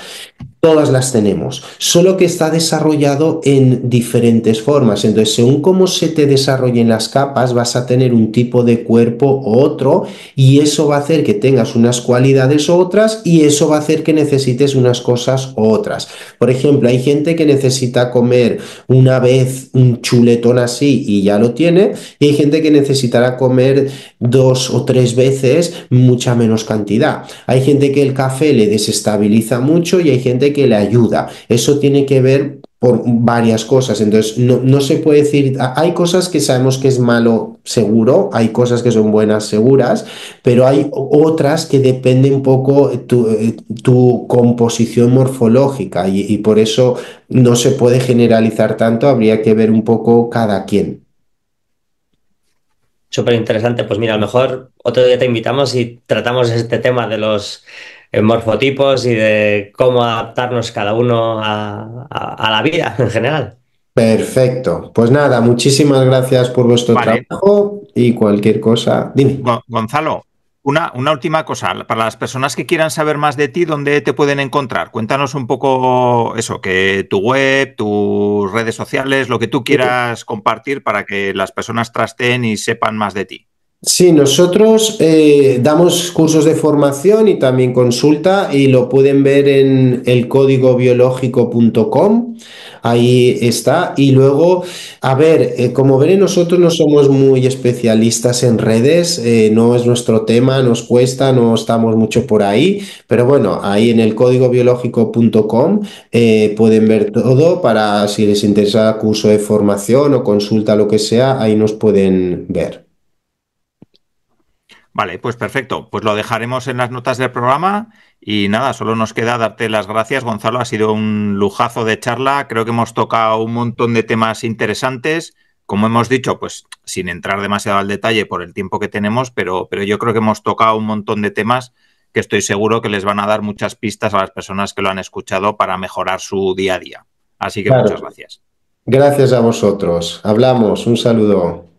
Todas las tenemos, solo que está desarrollado en diferentes formas. Entonces, según cómo se te desarrollen las capas, vas a tener un tipo de cuerpo u otro y eso va a hacer que tengas unas cualidades u otras y eso va a hacer que necesites unas cosas u otras. Por ejemplo, hay gente que necesita comer una vez un chuletón así y ya lo tiene y hay gente que necesitará comer 2 o 3 veces mucha menos cantidad. Hay gente que el café le desestabiliza mucho y hay gente que le ayuda. Eso tiene que ver por varias cosas. Entonces, no se puede decir, hay cosas que sabemos que es malo seguro, hay cosas que son buenas seguras, pero hay otras que dependen un poco tu composición morfológica y por eso no se puede generalizar tanto, habría que ver un poco cada quien. Súper interesante. Pues mira, a lo mejor otro día te invitamos y tratamos este tema de los morfotipos y de cómo adaptarnos cada uno a la vida en general. Perfecto. Pues nada, muchísimas gracias por vuestro Vale. trabajo y cualquier cosa, dime. Gonzalo, una última cosa. Para las personas que quieran saber más de ti, ¿dónde te pueden encontrar? Cuéntanos un poco eso, que tu web, tus redes sociales, lo que tú quieras compartir para que las personas trasteen y sepan más de ti. Sí, nosotros damos cursos de formación y también consulta y lo pueden ver en elcódigobiológico.com. Ahí está. Y luego, a ver, como ven, nosotros no somos muy especialistas en redes, no es nuestro tema, nos cuesta, no estamos mucho por ahí, pero bueno, ahí en elcódigobiológico.com pueden ver todo para si les interesa curso de formación o consulta, lo que sea, ahí nos pueden ver. Vale, pues perfecto. Pues lo dejaremos en las notas del programa y nada, solo nos queda darte las gracias, Gonzalo. Ha sido un lujazo de charla. Creo que hemos tocado un montón de temas interesantes. Como hemos dicho, pues sin entrar demasiado al detalle por el tiempo que tenemos, pero yo creo que hemos tocado un montón de temas que estoy seguro que les van a dar muchas pistas a las personas que lo han escuchado para mejorar su día a día. Así que muchas Claro. gracias. Gracias a vosotros. Hablamos. Un saludo.